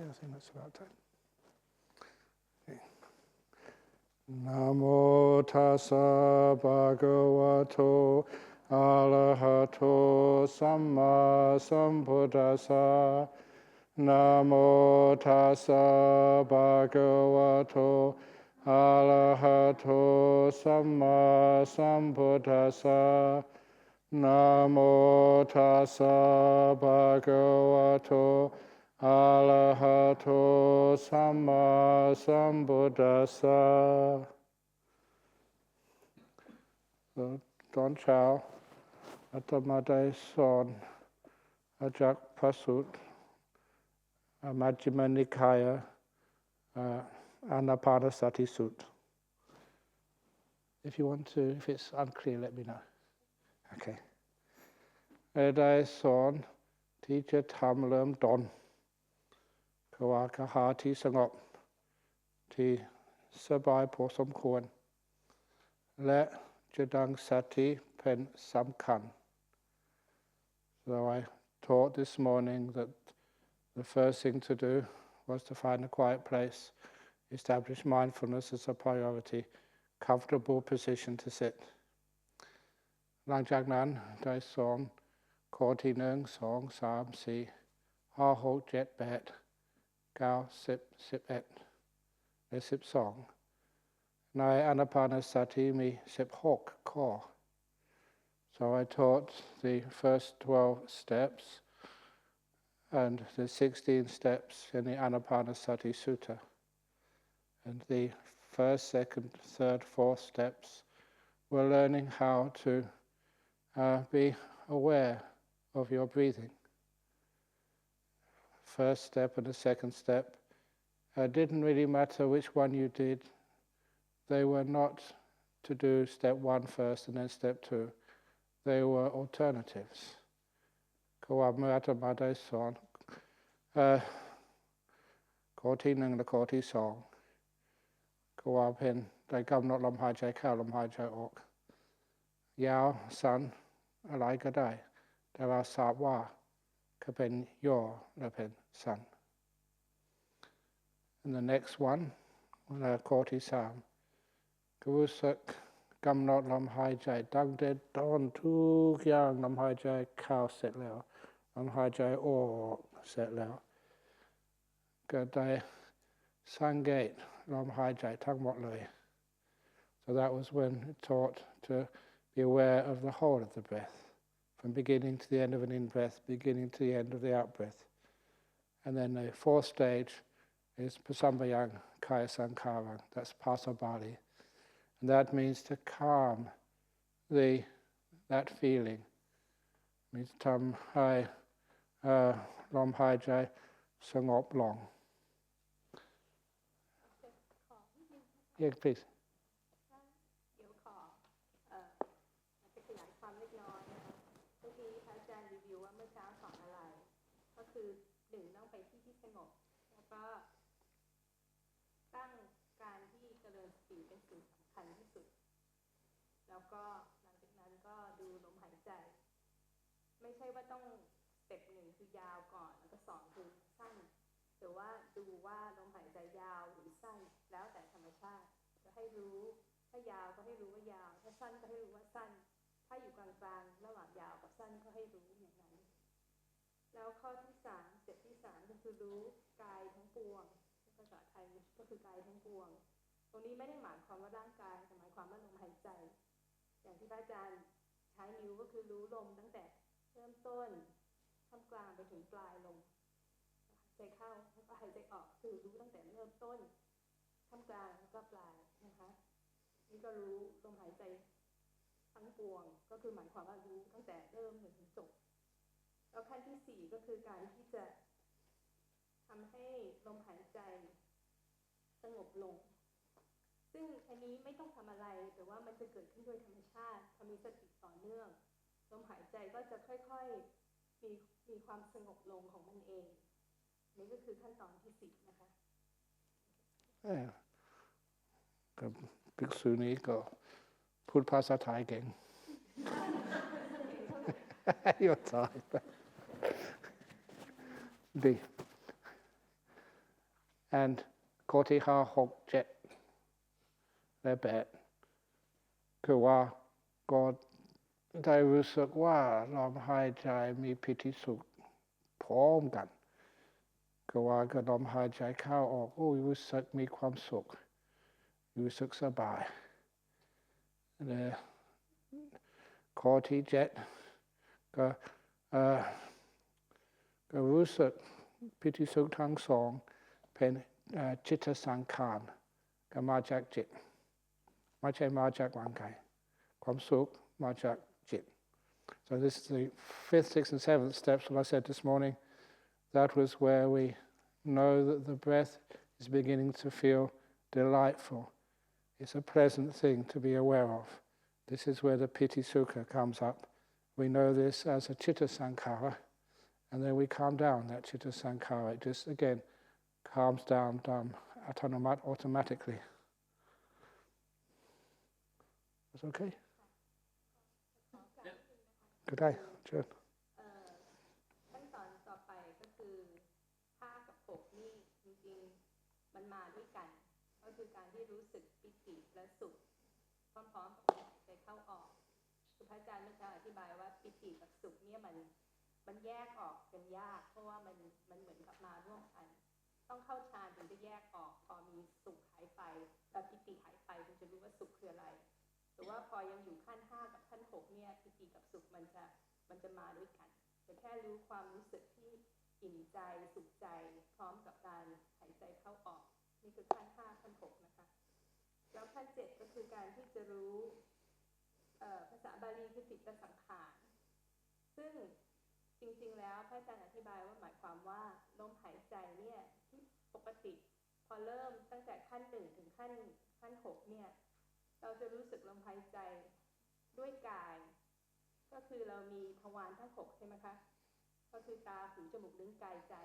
Okay, I think that's about time. Okay. Namo tassa bhagavato arahato samma sambuddhassa. Namo tassa bhagavato arahato samma sambuddhassa. Namo tassa bhagavato arahato samma sambuddhassa. So, ตอนเช้าอาตมาได้สอนจากพระสูตรมัชฌิมนิกายAnapanasati Sutta. If you want to, if it's unclear, let me know. Okay. ได้สอนที่จะทำเริ่มต้นคือว่าการหาที่สงบที่สบายพอสมควรและจะตั้งสติเป็นสำคัญ So I taught this morning that the first thing to do was to find a quiet place, establish mindfulness as a priority, comfortable position to sit. หลังจากนั้นได้สอนข้อที่1, 2, 3, 4, 5, 6, 7, 8, 9, 10, 11 และ 12 ใน Anapanasati มี 16 ข้อ So I taught the first 12 steps and the 16 steps in the Anapanasati Sutta. And the first, second, third, fourth steps, we're learning how to be aware of your breathing. First step and the second step didn't really matter which one you did. They were not to do step 1 first and then step 2. They were alternatives. ก็ว่าเมื่ออาตมาได้สอนข้อที่1และข้อที่2ก็ว่าเป็นได้กำหนดลมหายใจเข้าลมหายใจออกยาวสั้นอะไรก็ได้แต่เราทราบว่าก็เป็นย่อและเป็นสั้น And the next one ข้อที่3ก็รู้สึกกำหนดลมหายใจตั้งแต่ต้นทุกอย่างลมหายใจเข้าเสร็จแล้วลมหายใจออกเสร็จแล้วก็ได้สังเกตลมหายใจทั้งหมดเลย So that was when it taught to be aware of the whole of the breath, from beginning to the end of an in-breath, beginning to the end of the out-breath. And then the fourth stage is Pasambayang Kaya Sankarang, that's Pasabali. And that means to calm that feeling. It means ทำให้ลมหายใจสงบลง Yes, please. เดี๋ยวขอจะขยายความเล็กน้อยนะคะเมื่อกี้พระอาจารย์รีวิวว่าเมื่อเช้าสอนอะไรก็คือ1ต้องไปที่สงบแล้วก็ตั้งการที่เจริญสติเป็นสิ่งสำคัญที่สุดแล้วก็หลังจากนั้นก็ดูลมหายใจไม่ใช่ว่าต้องสเต็ป1คือยาวก่อนแล้วก็2คือสั้นแต่ว่าดูว่าลมหายใจยาวหรือสั้นแล้วแต่ธรรมชาติจะให้รู้ถ้ายาวก็ให้รู้ว่ายาวถ้าสั้นก็ให้รู้ว่าสั้นถ้าอยู่กลางๆระหว่างยาวกับสั้นก็ให้รู้อย่างนั้นแล้วข้อที่3สเต็ปที่3ก็คือรู้กายทั้งปวงภาษาไทยก็คือกายทั้งปวงตรงนี้ไม่ได้หมายความว่าร่างกายแต่หมายความว่าลมหายใจอย่างที่พระอาจารย์ใช้นิ้วก็คือรู้ลมตั้งแต่เริ่มต้นท่ามกลางไปถึงปลายลมหายใจเข้าแล้วก็หายใจออกคือรู้ตั้งแต่เริ่มต้นท่ามกลางแล้วก็ปลายนะคะนี่ก็รู้ลมหายใจทั้งปวงก็คือหมายความว่ารู้ตั้งแต่เริ่มถึงจบแล้วขั้นที่4ก็คือการที่จะทำให้ลมหายใจสงบลงซึ่งอันนี้ไม่ต้องทำอะไรแต่ว่ามันจะเกิดขึ้นโดยธรรมชาติถ้ามีสติต่อเนื่องลมหายใจก็จะค่อยๆมีความสงบลงของมันเองนี่ก็คือขั้นตอนที่10นะคะกับภิกษุนี้ก็พูดภาษาไทยเก่งยอดสายดี and ข้อที่5 6 7และ8คือว่าก็ได้รู้สึกว่าลมหายใจมีปิติสุขพร้อมกันคือว่าก็ลมหายใจเข้าออกรู้สึกมีความสุขรู้สึกสบายและข้อที่7ก็รู้สึกปิติสุขทั้งสองเป็นจิตสังขารก็มาจากจิตไม่ใช่มาจากร่างกายความสุขมาจากจิต So this is the 5th, 6th and 7th steps. What I said this morning, that was where we know that the breath is beginning to feel delightful. It's a pleasant thing to be aware of. This is where the piti sukha comes up. We know this as a chitta sankhara, and then we calm down that chitta sankhara. It just again calms down automatically. That's okay? Good day. Sure. ขั้นตอนต่อไปก็คือ5กับ6นี่จริงๆมันมาด้วยกันก็คือการที่รู้สึกปิติและสุขพร้อมๆกับลมหายใจเข้าออกคือพระอาจารย์เมื่อเช้าอธิบายว่าปิติกับสุขเนี่ยมันแยกออกกันยากเพราะว่ามันเหมือนกับมาร่วมกันต้องเข้าฌานถึงจะแยกออกพอมีสุขหายไปปิติหายไปถึงจะรู้ว่าสุขคืออะไรแต่ว่าพอยังอยู่ขั้น5กับขั้น6เนี่ยปิติกับสุขมันจะมาด้วยกันแต่แค่รู้ความรู้สึกที่อิ่มใจสุขใจพร้อมกับการหายใจเข้าออกนี่คือขั้น5ขั้น6นะคะแล้วขั้น7ก็คือการที่จะรู้ภาษาบาลีคือจิตสังขารซึ่งจริงๆแล้วพระอาจารย์อธิบายว่าหมายความว่าลมหายใจเนี่ยที่ปกติพอเริ่มตั้งแต่ขั้น1ถึงขั้น6เนี่ยเราจะรู้สึกลมหายใจด้วยกายก็คือเรามีทวารทั้ง6ใช่ไหมคะก็คือตาหูจมูกลิ้นกายใจ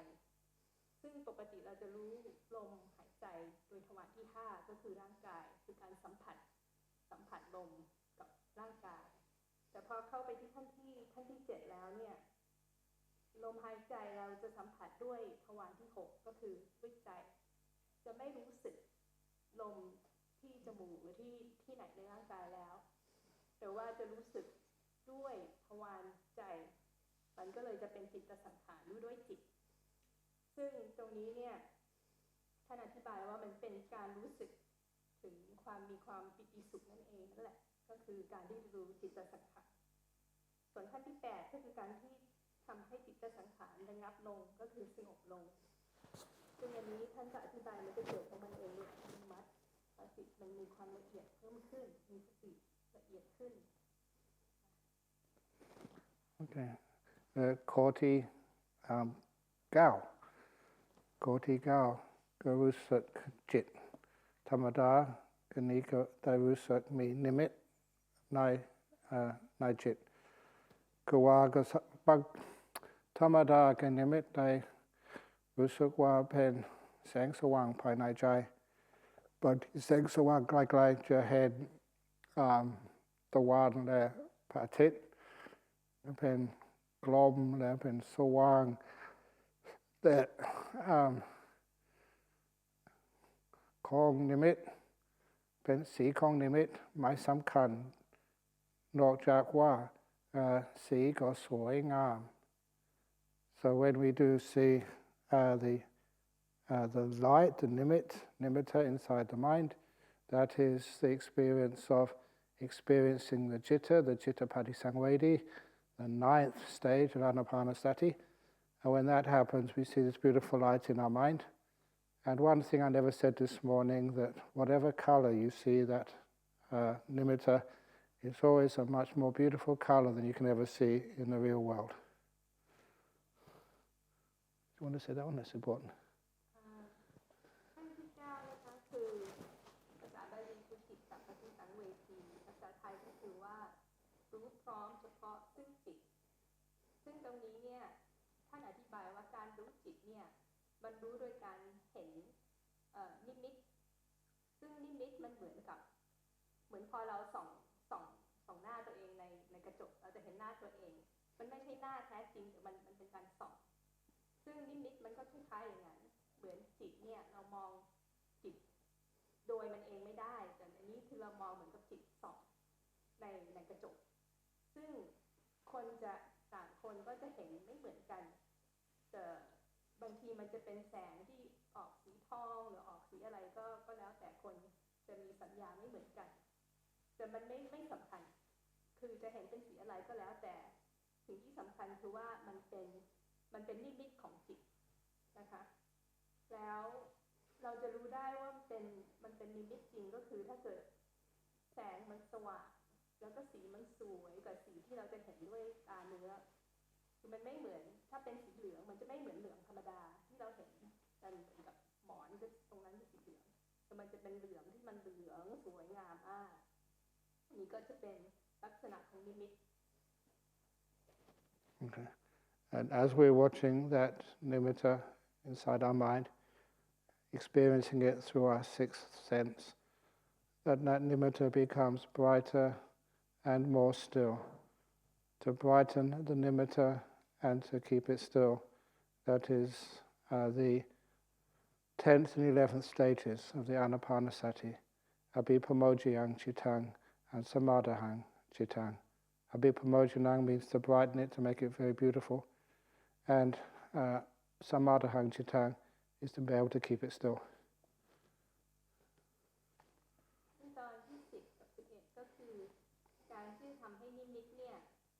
ซึ่งปกติเราจะรู้ลมหายใจโดยทวารที่5ก็คือร่างกายคือการสัมผัสลมกับร่างกายแต่พอเข้าไปที่ขั้นที่7แล้วเนี่ยลมหายใจเราจะสัมผัสด้วยทวารที่6ก็คือด้วยใจจะไม่รู้สึกลมที่จมูกหรือที่ไหนในร่างกายแล้วแต่ว่าจะรู้สึกด้วยทวารใจมันก็เลยจะเป็นจิตสังขารรู้ด้วยจิตซึ่งตรงนี้เนี่ยท่านอธิบายว่ามันเป็นการรู้สึกถึงมีความปิติสุขนั่นเองนั่นแหละก็คือการที่รู้จิตสังขารส่วนขั้นที่8ก็คือการที่ทำให้จิตสังขารระงับลงก็คือสงบลงซึ่งอันนี้ท่านจะอธิบายมันจะเกิดของมันเองโดยอัตโนมัติจิตมันมีความละเอียดเพิ่มขึ้นมีสติละเอียดขึ้นOkay. ข้อที่9ข้อที่9ก็รู้สึกจิตธรรมดาก็นี้ก็ได้รู้สึกมีนิมิตในจิตก็ว่าก็ธรรมดาก็นิมิตได้รู้สึกว่าเป็นแสงสว่างภายในใจบางทีแสงสว่างไกลๆจะเห็นตะวันและพระอาทิตย์เป็นกลมและเป็นสว่างแต่ของนิมิตเป็นสีของนิมิตไม่สำคัญนอกจากว่าสีก็สวยงาม So when we do see the light, the nimitta inside the mind, that is the experience of experiencing the citta padisangvedi, the 9th stage of Anapanasati. And when that happens, we see this beautiful light in our mind. And one thing I never said this morning, that whatever color you see, that nimitta, it's always a much more beautiful color than you can ever see in the real world. Do you want to say that one? That's important. ขั้นที่9นะคะคือภาษาบาลีคือจิตตปฏิสังเวทีภาษาไทยก็คือว่ารู้พร้อมเฉพาะซึ่งจิตซึ่งตรงนี้เนี่ยท่านอธิบายว่าการรู้จิตเนี่ยมันรู้โดยการเห็นนิมิตซึ่งนิมิตมันเหมือนพอเราส่องหน้าตัวเองในกระจกเราจะเห็นหน้าตัวเองมันไม่ใช่หน้าแท้จริงแต่มันเป็นการส่องซึ่งนิมิตมันก็คล้ายๆอย่างนั้น เหมือนจิตเนี่ยเรามองจิตโดยมันเองไม่ได้แต่อันนี้คือเรามองเหมือนกับจิตส่องในกระจกซึ่งคนจะต่างคนก็จะเห็นไม่เหมือนกันแต่บางทีมันจะเป็นแสงที่ออกสีทองหรือออกสีอะไรก็แล้วแต่คนจะมีสัญญาไม่เหมือนกันแต่มันไม่สำคัญคือจะเห็นเป็นสีอะไรก็แล้วแต่สิ่งที่สำคัญคือว่ามันเป็นนิมิตของจิตนะคะแล้วเราจะรู้ได้ว่ามันเป็นนิมิตจริงก็คือถ้าเกิดแสงมันสว่างแล้วก็สีมันสวยกับสีที่เราจะเห็นด้วยตาเนื้อคือมันไม่เหมือนถ้าเป็นสีเหลืองมันจะไม่เหมือนเหลืองธรรมดาที่เราเห็นกันเหมือนกับหมอนก็ตรงนั้นเป็นสีเหลืองแต่มันจะเป็นเหลืองที่มันเหลืองสวยงามมากนี่ก็จะเป็นลักษณะของนิมิต Okay. And as we're watching that nimitta inside our mind, experiencing it through our sixth sense, that nimitta becomes brighter and more still. To brighten the nimitta and to keep it still, that is the 10th and 11th stages of the Anapanasati, Abhipamojayang Chittang and Samadhahang Chittang. Abhipamojayang means to brighten it, to make it very beautiful, and Samadhahang Chittang is to be able to keep it still. ตอนที่10กับ11ก็คือการที่ทำให้นิมิตเนี่ย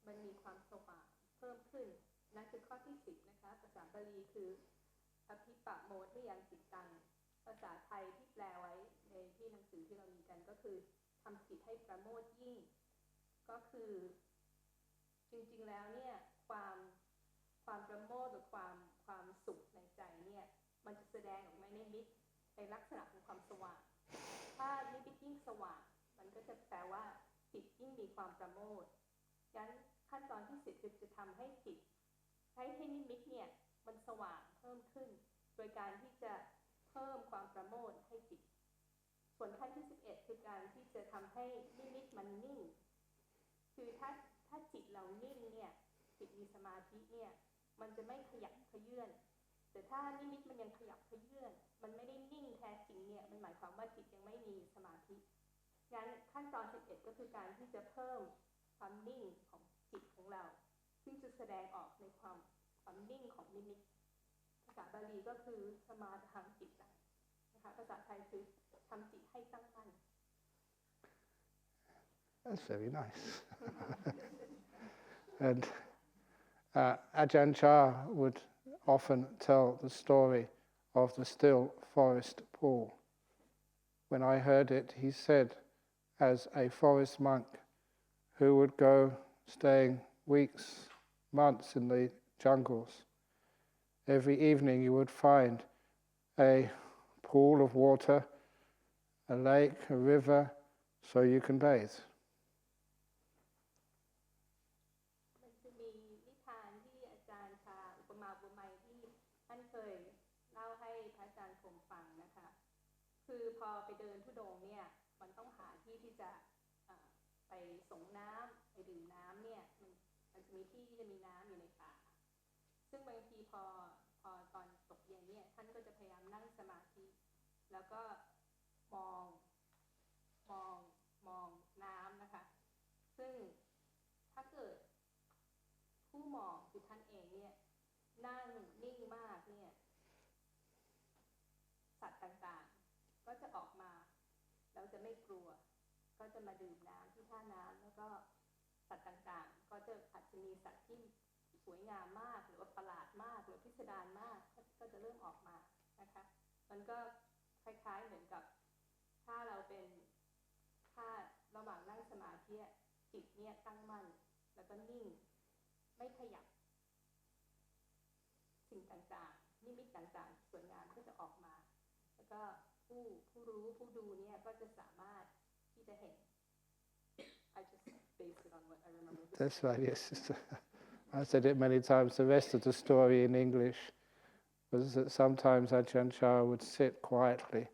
มันมีความสว่างเพิ่มขึ้นนั่นคือข้อที่10นะคะภาษาบาลีคืออภิปโมทยังจิตตังภาษาไทยที่แปลไว้ในที่หนังสือที่เรามีกันก็คือทำจิตให้ประโมทยิ่งก็คือจริงๆแล้วเนี่ยความประโมทหรือความสุขในใจเนี่ยมันจะแสดงออกมาในนิมิตในลักษณะของความสว่างถ้านิมิตยิ่งสว่างมันก็จะแปลว่าจิตยิ่งมีความประโมทฉะนั้นขั้นตอนที่10คือจะทำให้จิตให้นิมิตเนี่ยมันสว่างเพิ่มขึ้นโดยการที่จะเพิ่มความประโมทให้จิตส่วนขั้นที่11คือการที่จะทำให้นิมิตมันนิ่งคือถ้าจิตเรานิ่งเนี่ยจิตมีสมาธิเนี่ยมันจะไม่ขยับเขยื้อนแต่ถ้านิมิตมันยังขยับเขยื้อนมันไม่ได้นิ่งแท้จริงเนี่ยมันหมายความว่าจิตยังไม่มีสมาธิงั้นขั้นตอน11ก็คือการที่จะเพิ่มความนิ่งของจิตของเราซึ่งจะแสดงออกในความนิ่งของนิมิตภาษาบาลีก็คือสมาธิจิตนะคะภาษาไทยคือทำจิตให้ตั้งมั่น That's very nice. And Ajahn Chah would often tell the story of the still forest pool. When I heard it, he said, as a forest monk who would go staying weeks, months in the jungles, every evening you would find a pool of water, a lake, a river, so you can bathe. มันจะมีนิทานที่อาจารย์ชาอุปมาอุปไมยที่ท่านเคยเล่าให้พระอาจารย์คมฟังนะคะคือพอไปเดินธุดงค์เนี่ยมันต้องหาที่ที่จะไปส่งน้ำไปดื่มน้ำเนี่ยมันจะมีที่ที่จะมีน้ำอยู่ในป่าซึ่งบางทีพอตอนตกเย็นเนี่ยท่านก็จะพยายามนั่งสมาธิแล้วก็มองน้ำนะคะซึ่งถ้าเกิดผู้มองคือท่านเองเนี่ยนั่งนิ่งมากเนี่ยสัตว์ต่างๆก็จะออกมาแล้วจะไม่กลัวก็จะมาดื่มน้ำที่ท่าน้ำแล้วก็สัตว์ต่างๆก็จะอาจจะมีสัตว์ที่สวยงามมากหรือว่าประหลาดมากหรือพิสดารมากก็จะเริ่มออกมานะคะมันก็คล้ายๆเหมือนกับถ้าเราเป็นถ้าระหว่างนั่งสมาธิจิตเนี่ยตั้งมั่นแล้วก็นิ่งไม่ขยับสิ่งต่างๆนิมิตต่างๆสวยงามก็จะออกมาแล้วก็ผู้รู้ผู้ดูเนี่ยก็จะสามารถที่จะเห็น I just based it on what I remember. That's right, yes. I said it many times. The rest of the story in English was that sometimes Ajahn Chah would sit quietly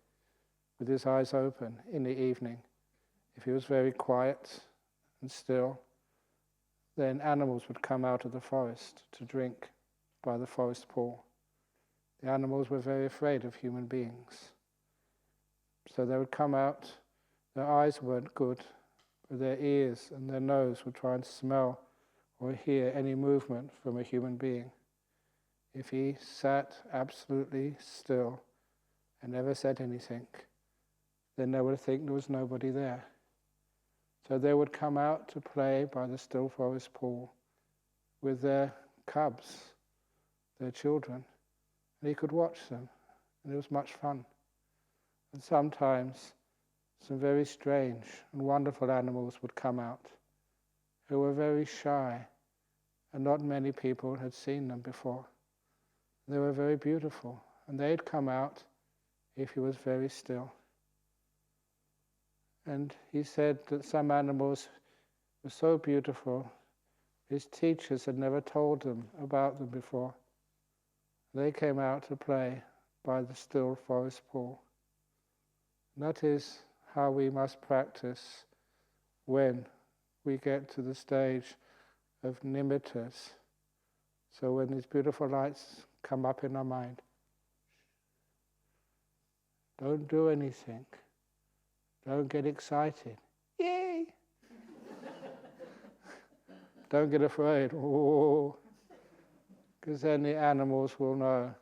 with his eyes open in the evening. If he was very quiet and still, then animals would come out of the forest to drink by the forest pool. the animals were very afraid of human beings. So they would come out, their eyes weren't good, but their ears and their nose would try and smell or hear any movement from a human being. If he sat absolutely still and never said anything, then they would think there was nobody there. So they would come out to play by the still forest pool with their cubs, their children, and he could watch them, and it was much fun. And sometimes some very strange and wonderful animals would come out who were very shy, and not many people had seen them before. They were very beautiful, and they'd come out if he was very still. And he said that some animals were so beautiful, his teachers had never told them about them before. They came out to play by the still forest pool. And that is how we must practice when we get to the stage of nimittas. So when these beautiful lights come up in our mind, don't do anything. Don't get excited. Yay! Don't get afraid. Oh, because then the animals will know.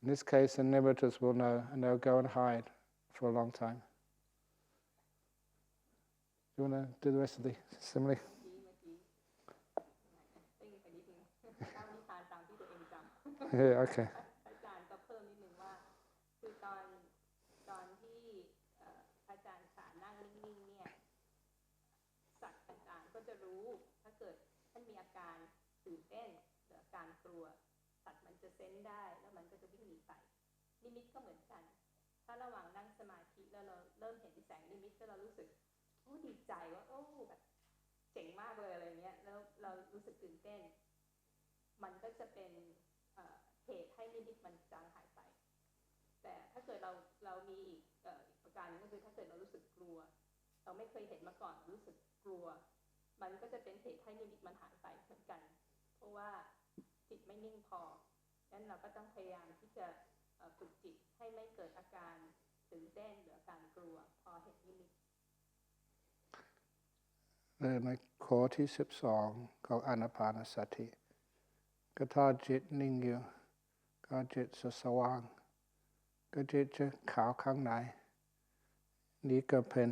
In this case, the nimittas will know, and they'll go and hide for a long time. Do you want to do the rest of the simile? Yeah, okay. อาจารย์ก็เพิ่มนิดนึงว่าคือตอนที่อาจารย์ขานั่งนิ่งๆเนี่ยสัตว์ต่างๆก็จะรู้ถ้าเกิดท่านมีอาการตื่นเต้นหรืออาการกลัวสัตว์มันจะเซนส์ได้แล้วมันก็จะวิ่งหนีไปนิมิตก็เหมือนกันถ้าระหว่างนั่งสมาธิแล้วเราเริ่มเห็นแสงนิมิตก็เรารู้สึกโอ้ดีใจว่าโอ้แบบเจ๋งมากเลยอะไรเงี้ยแล้วเรารู้สึกตื่นเต้นมันก็จะเป็นเหตุให้นิมิตมันจางหายไปแต่ถ้าเกิดเรามีอีกประการนึงก็คือถ้าเกิดเรารู้สึกกลัวเราไม่เคยเห็นมาก่อนรู้สึกกลัวมันก็จะเป็นเหตุให้นิมิตมันหายไปเหมือนกันเพราะว่าจิตไม่นิ่งพองั้นเราก็ต้องพยายามที่จะฝึกจิตให้ไม่เกิดอาการตื่นเต้นหรืออาการกลัวพอเห็นนิมิตในข้อที่12ของอานาปานสติก็ถ้าจิตนิ่งอยู่ก็จิตจะสว่างก็จิตจะขาวข้างในนี่ก็เป็น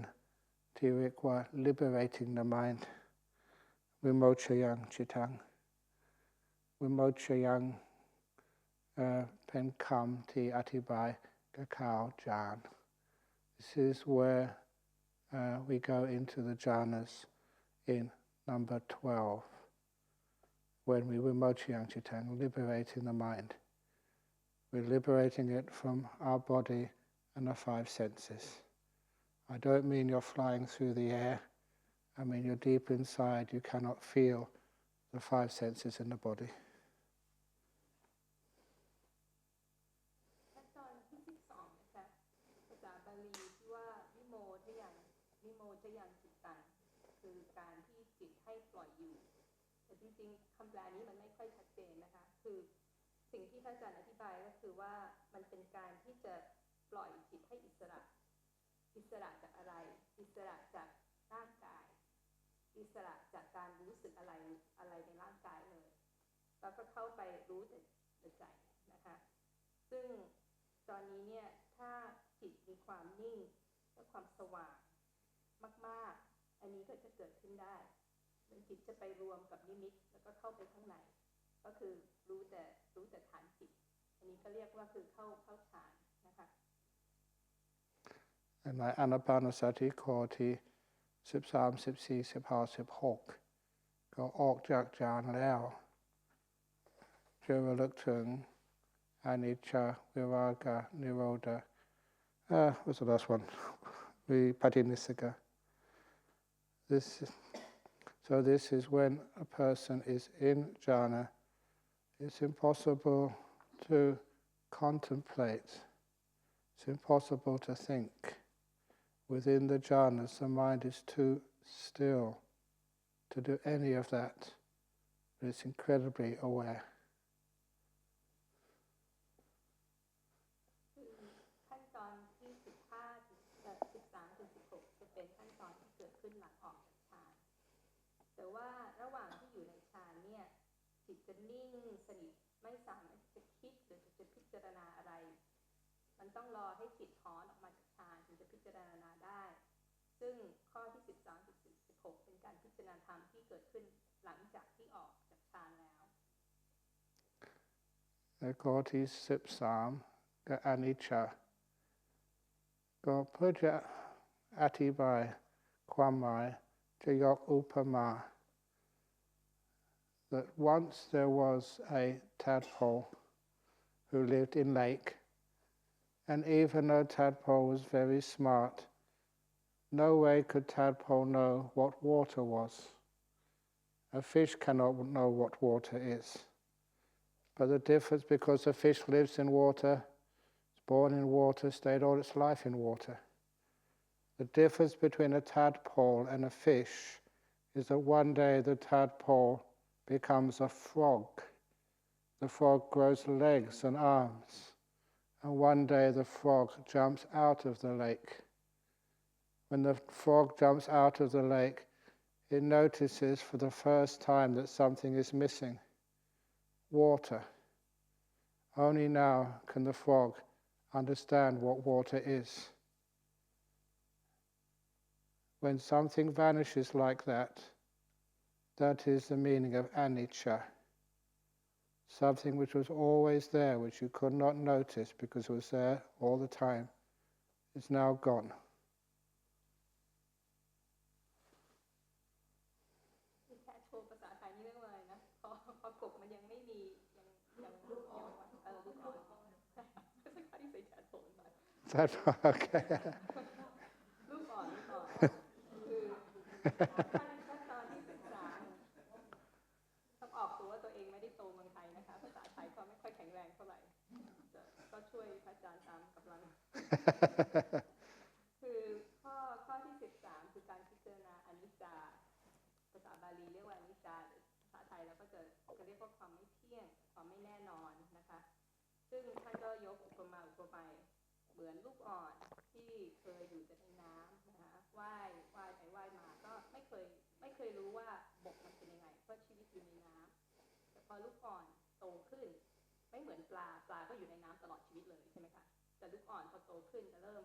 ที่เรียกว่า liberating the mind วิโมชยังจิตังวิโมชยังเป็นคำที่อธิบายกับขาวจาน This is where we go into the jhanas in number 12 when we vimochayang chitang, liberating the mind. We're liberating it from our body and the five senses. I don't mean you're flying through the air. I mean you're deep inside, you cannot feel the five senses in the body. ตอนที่12นะคะภาษาบาลีที่ว่าวิโมทยังจิตตังคือการที่จิตให้ปล่อยอยู่แต่จริงๆคำแปลนี้มันไม่ค่อยชัดเจนนะคะคือสิ่งที่พระอาจารย์อธิบายก็คือว่ามันเป็นการที่จะปล่อยจิตให้อิสระจากอะไรอิสระจากร่างกายอิสระจากการรู้สึกอะไรในร่างกายเลยแล้วก็เข้าไปรู้แต่ใจนะคะซึ่งตอนนี้เนี่ยถ้าจิตมีความนิ่งและความสว่างมากๆอันนี้ก็จะเกิดขึ้นได้มันจิตจะไปรวมกับนิมิตแล้วก็เข้าไปข้างในก็คือรู้แต่ฐานจิตอันนี้ก็เรียกว่าคือเข้าฌานนะคะในอานาปานสติข้อที่13 14 15 16ก็ออกจากฌานแล้วจะระลึกถึงอนิจจาวิรากะนิโรธาwhat's the last one? Vipatinissaka. So this is when a person is in jhana. It's impossible to contemplate. It's impossible to think. Within the jhanas, the mind is too still to do any of that. But it's incredibly aware. เป็นขั้นตอนที่เกิดขึ้นหลังออกจากฌานแต่ว่าระหว่างที่อยู่ในฌานเนี่ยจิตจะนิ่งสนิทไม่สามารถจะคิดหรือจะพิจารณาอะไรมันต้องรอให้จิตถอนออกมาจากฌานถึงจะพิจารณาได้ซึ่งข้อที่12 16เป็นการพิจารณาธรรมที่เกิดขึ้นหลังจากที่ออกจากฌานแล้วและข้อที่13ก็อนิจจาก็เพื่อจะอธิบายความหมายจะยกอุปมา that once there was a tadpole who lived in lake, and even though tadpole was very smart, no way could tadpole know what water was. A fish cannot know what water is. But the difference, because a fish lives in water, is born in water, stayed all its life in water. The difference between a tadpole and a fish is that one day the tadpole becomes a frog. The frog grows legs and arms, and one day the frog jumps out of the lake. When the frog jumps out of the lake, it notices for the first time that something is missing: water. Only now can the frog understand what water is. When something vanishes like that, that is the meaning of anicca. Something which was always there, which you could not notice because it was there all the time, is now gone. แค่โชว์ภาษาไทยนี่เรื่องอะไรนะพอกบมันยังไม่มียังลูกอ่อนภาษาที่ใส่แชทโผล่มา That okay. ลูกอ่อนคือขั้นตอนที่13ต้องออกตัวว่าตัวเองไม่ได้โตเมืองไทยนะคะภาษาไทยก็ไม่ค่อยแข็งแรงเท่าไหร่ก็ช่วยพระอาจารย์ตามกำลัง คือข้อที่13คือการพิจารณาอนิจจาภาษาบาลีเรียกว่าอนิจจาหรือภาษาไทยเราก็จะเรียกว่าความไม่เที่ยงความไม่แน่นอนนะคะซึ่งท่านก็ยกอุปมาอุปไมยเหมือนลูกอ่อนที่เคยอยู่แต่ในน้ำนะคะว่ายไปว่ายมาก็ไม่เคยรู้ว่าบกมันเป็นยังไงเพราะชีวิตอยู่ในน้ำแต่พอลูกอ่อนโตขึ้นไม่เหมือนปลาก็อยู่ในน้ำตลอดชีวิตเลยใช่ไหมคะแต่ลูกอ่อนพอโตขึ้นจะเริ่ม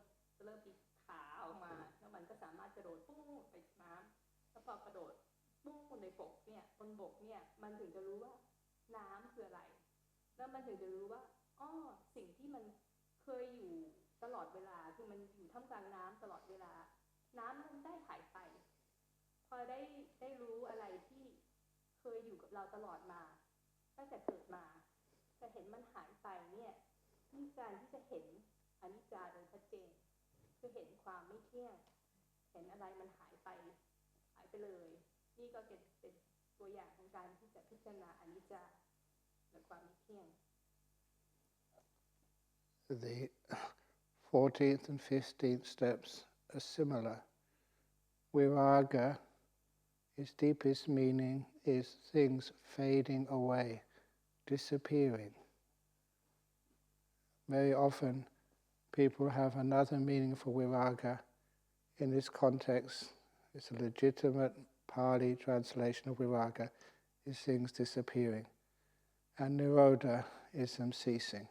มีขาออกมาแล้วมันก็สามารถกระโดดปุ้งไปน้ำแล้วพอกระโดดปุ้งในบกเนี่ยบนบกเนี่ยมันถึงจะรู้ว่าน้ำคืออะไรแล้วมันถึงจะรู้ว่าสิ่งที่มันเคยอยู่ตลอดเวลาคือมันอยู่ท่ามกลางน้ำตลอดเวลาน้ำมันได้หายไปพอได้รู้อะไรที่เคยอยู่กับเราตลอดมาตั้งแต่เกิดมาแต่เห็นมันหายไปเนี่ยนี่การที่จะเห็นอนิจจาโดยชัดเจนคือเห็นความไม่เที่ยงเห็นอะไรมันหายไปเลยนี่ก็เป็นตัวอย่างของการที่จะพิจารณาอนิจจาและความไม่เที่ยง The 14th and 15th steps are similar. Viraga, its deepest meaning is things fading away, disappearing. Very often people have another meaning for viraga. In this context, it's a legitimate Pali translation of viraga, is things disappearing. And nirodha is them ceasing.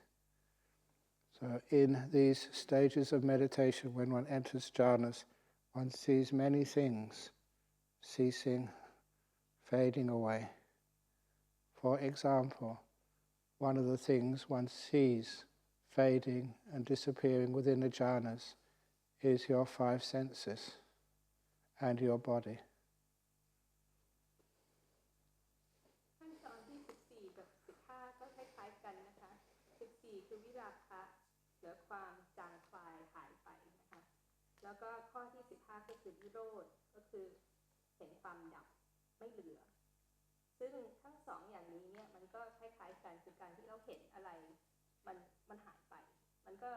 So in these stages of meditation, when one enters jhanas, one sees many things ceasing, fading away. For example, one of the things one sees fading and disappearing within the jhanas is your 5 senses and your body. ขั้นตอนที่14กับ15ก็คล้ายๆกันนะคะ14คือวิราคะเหลือความจางคลายหายไปนะคะแล้วก็ข้อที่15ก็คือนิโรธก็คือเห็นความดับไม่เหลือซึ่งทั้งสองอย่างนี้เนี่ยมันก็คล้ายๆกันคือการที่เราเห็นอะไรมันหายไปมันก็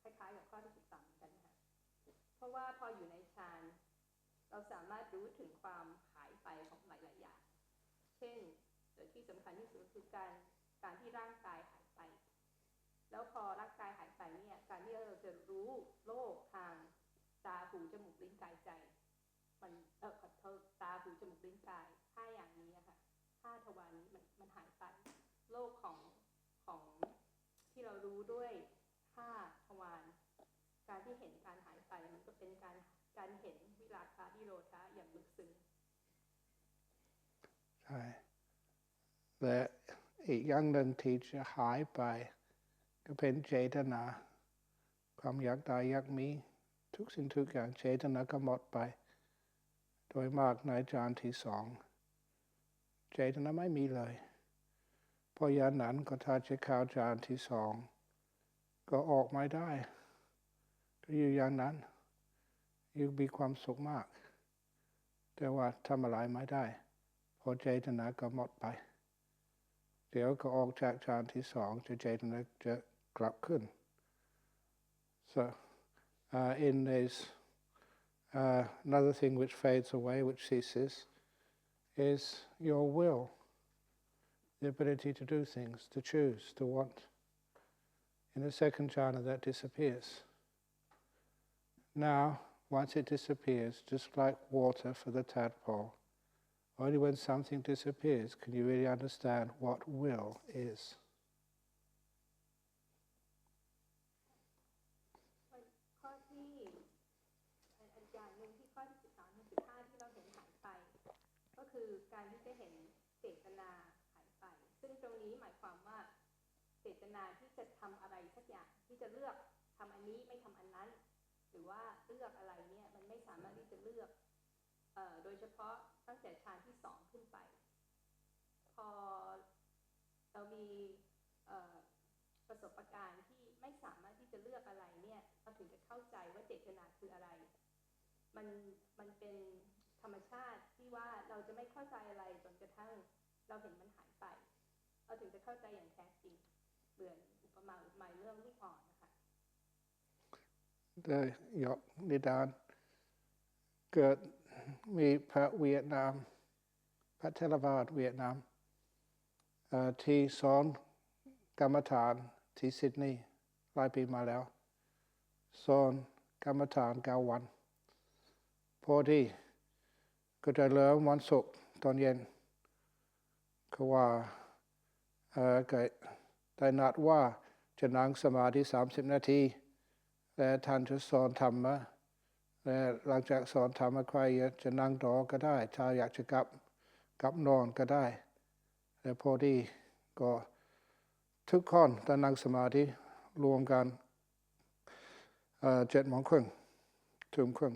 คล้ายๆกับข้อที่13เหมือนกันนะคะเพราะว่าพออยู่ในฌานเราสามารถรู้ถึงความหายไปของหลายๆอย่างเช่นที่สำคัญที่สุดคือการที่ร่างกายหายไปแล้วพอร่างกายหายไปเนี่ยการที่เราจะรู้โลกทางตาหู หูจมูกลิ้นกายใจมันขอโทษตาหูจมูกลิ้นกาย5อย่างนี้อะค่ะ5ทวารนี้มันหายไปโลกของที่เรารู้ด้วย5ทวารการที่เห็นการหายไปมันก็เป็นการเห็นวิราคะนิโรธะอย่างลึกซึ้งใช่และอีกอย่างหนึ่งที่จะหายไปก็เป็นเจตนาความอยากได้อยากมีทุกสิ่งทุกอย่างเจตนาก็หมดไปโดยมากในฌานที่2เจตนาไม่มีเลยเพราะอย่างนั้นก็ถ้าจะเข้าฌานที่2ก็ออกไม่ได้ก็อยู่อย่างนั้นยังมีความสุขมากแต่ว่าทำอะไรไม่ได้พอเจตนาก็หมดไปเดี๋ยวก็ออกจากฌานที่2เจตนาจะกลับขึ้น so in this another thing which fades away which ceases is your will the ability to do things to choose to want in the second jhana that disappears now once it disappears just like water for the tadpole only when something disappears can you really understand what will is. ข้อที่อย่างหนึ่งที่ข้อที่13ถึง15ที่เราเห็นหายไปก็คือการที่จะเห็นเจตนาหายไปซึ่งตรงนี้หมายความว่าเจตนาที่จะทำอะไรสักอย่างที่จะเลือกทำอันนี้ไม่ทำอันนั้นหรือว่าเลือกอะไรเนี่ยมันไม่สามารถที่จะเลือกโดยเฉพาะตั้งแต่ฌานที่2ขึ้นไปพอเรามีประสบการณ์ที่ไม่สามารถที่จะเลือกอะไรเนี่ยเราถึงจะเข้าใจว่าเจตนาคืออะไรมันเป็นธรรมชาติที่ว่าเราจะไม่เข้าใจอะไรจนกระทั่งเราเห็นมันหายไปเราถึงจะเข้าใจอย่างแท้จริงเหมือนอุปมาเรื่องลูกอ่อนนะคะได้ยกนิทานเกิดมีพระเวียดนามพระเทรวาสเวียดนามที่สอนกรรมฐานที่ซิดนีย์หลายปีมาแล้วสอนกรรมฐาน9 วันพอดีก็จะเริ่มวันศุกร์ตอนเย็นก็ว่าได้นัดว่าจะนั่งสมาธิ30 นาทีและท่านจะสอนธรรมะและหลังจากสอนธรรมะใครจะนั่งต่อก็ได้ถ้าอยากจะกลับนอนก็ได้แต่พอดีก็ทุกคนจะนั่งสมาธิรวมกัน7:30 ทุ่มครึ่ง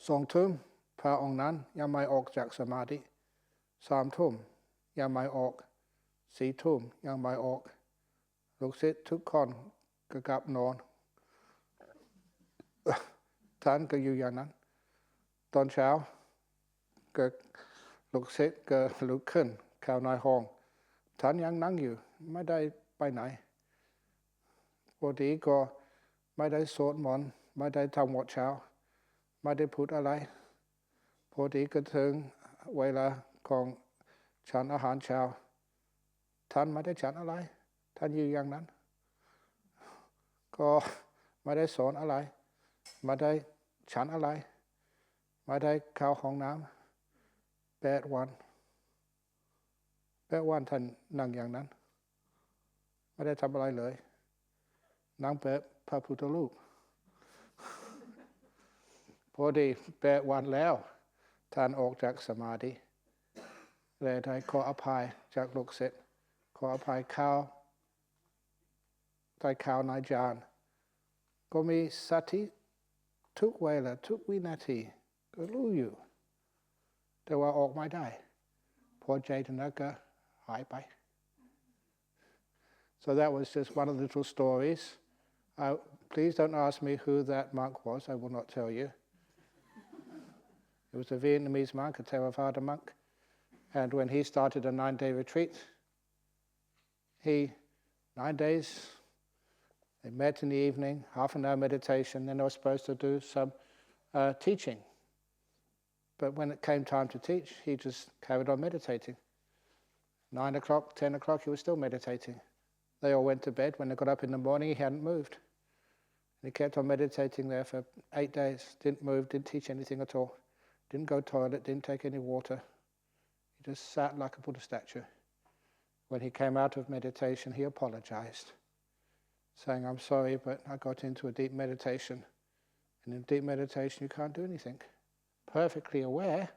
2 ทุ่มพระองค์นั้นยังไม่ออกจากสมาธิ3 ทุ่มยังไม่ออก4 ทุ่มยังไม่ออกลูกศิษย์ทุกคนก็กลับนอนท่านก็อยู่อย่างนั้นตอนเช้าก็ลูกศิษย์ก็ลุกขึ้นเข้าในห้องท่านยังนั่งอยู่ไม่ได้ไปไหนปกติก็ไม่ได้สวดมนต์ไม่ได้ทำวัดเช้าไม่ได้พูดอะไรปกติก็ถึงเวลาของฉันอาหารเช้าท่านไม่ได้ฉันอะไรท่านอยู่อย่างนั้นก็ไม่ได้สอนอะไรไม่ได้ฉันอะไรไม่ได้เข้าห้องน้ำ8 วันท่านนั่งอย่างนั้นไม่ได้ทำอะไรเลยนั่งแบบพระพุทธรูปพอดี8 วันแล้วท่านออกจากสมาธิและได้ขออภัยจากลูกศิษย์ขออภัยได้ข่าวในฌานก็มีสติทุกเวลาทุกวินาทีก็รู้อยู่แต่ว่าออกไม่ได้พอใจตนาก็หายไป So that was just one of the little stories. Please don't ask me who that monk was. I will not tell you. It was a Vietnamese monk, a Theravada monk. And when he started a 9-day retreat, 9 days, they met in the evening, half an hour meditation, then they were supposed to do some teaching. But when it came time to teach, he just carried on meditating. 9 o'clock, 10 o'clock, he was still meditating. They all went to bed. When they got up in the morning, he hadn't moved. And he kept on meditating there for 8 days, didn't move, didn't teach anything at all, didn't go toilet, didn't take any water. He just sat like a Buddha statue. When he came out of meditation, he apologized, saying, I'm sorry, but I got into a deep meditation. And in deep meditation, you can't do anything. Perfectly aware.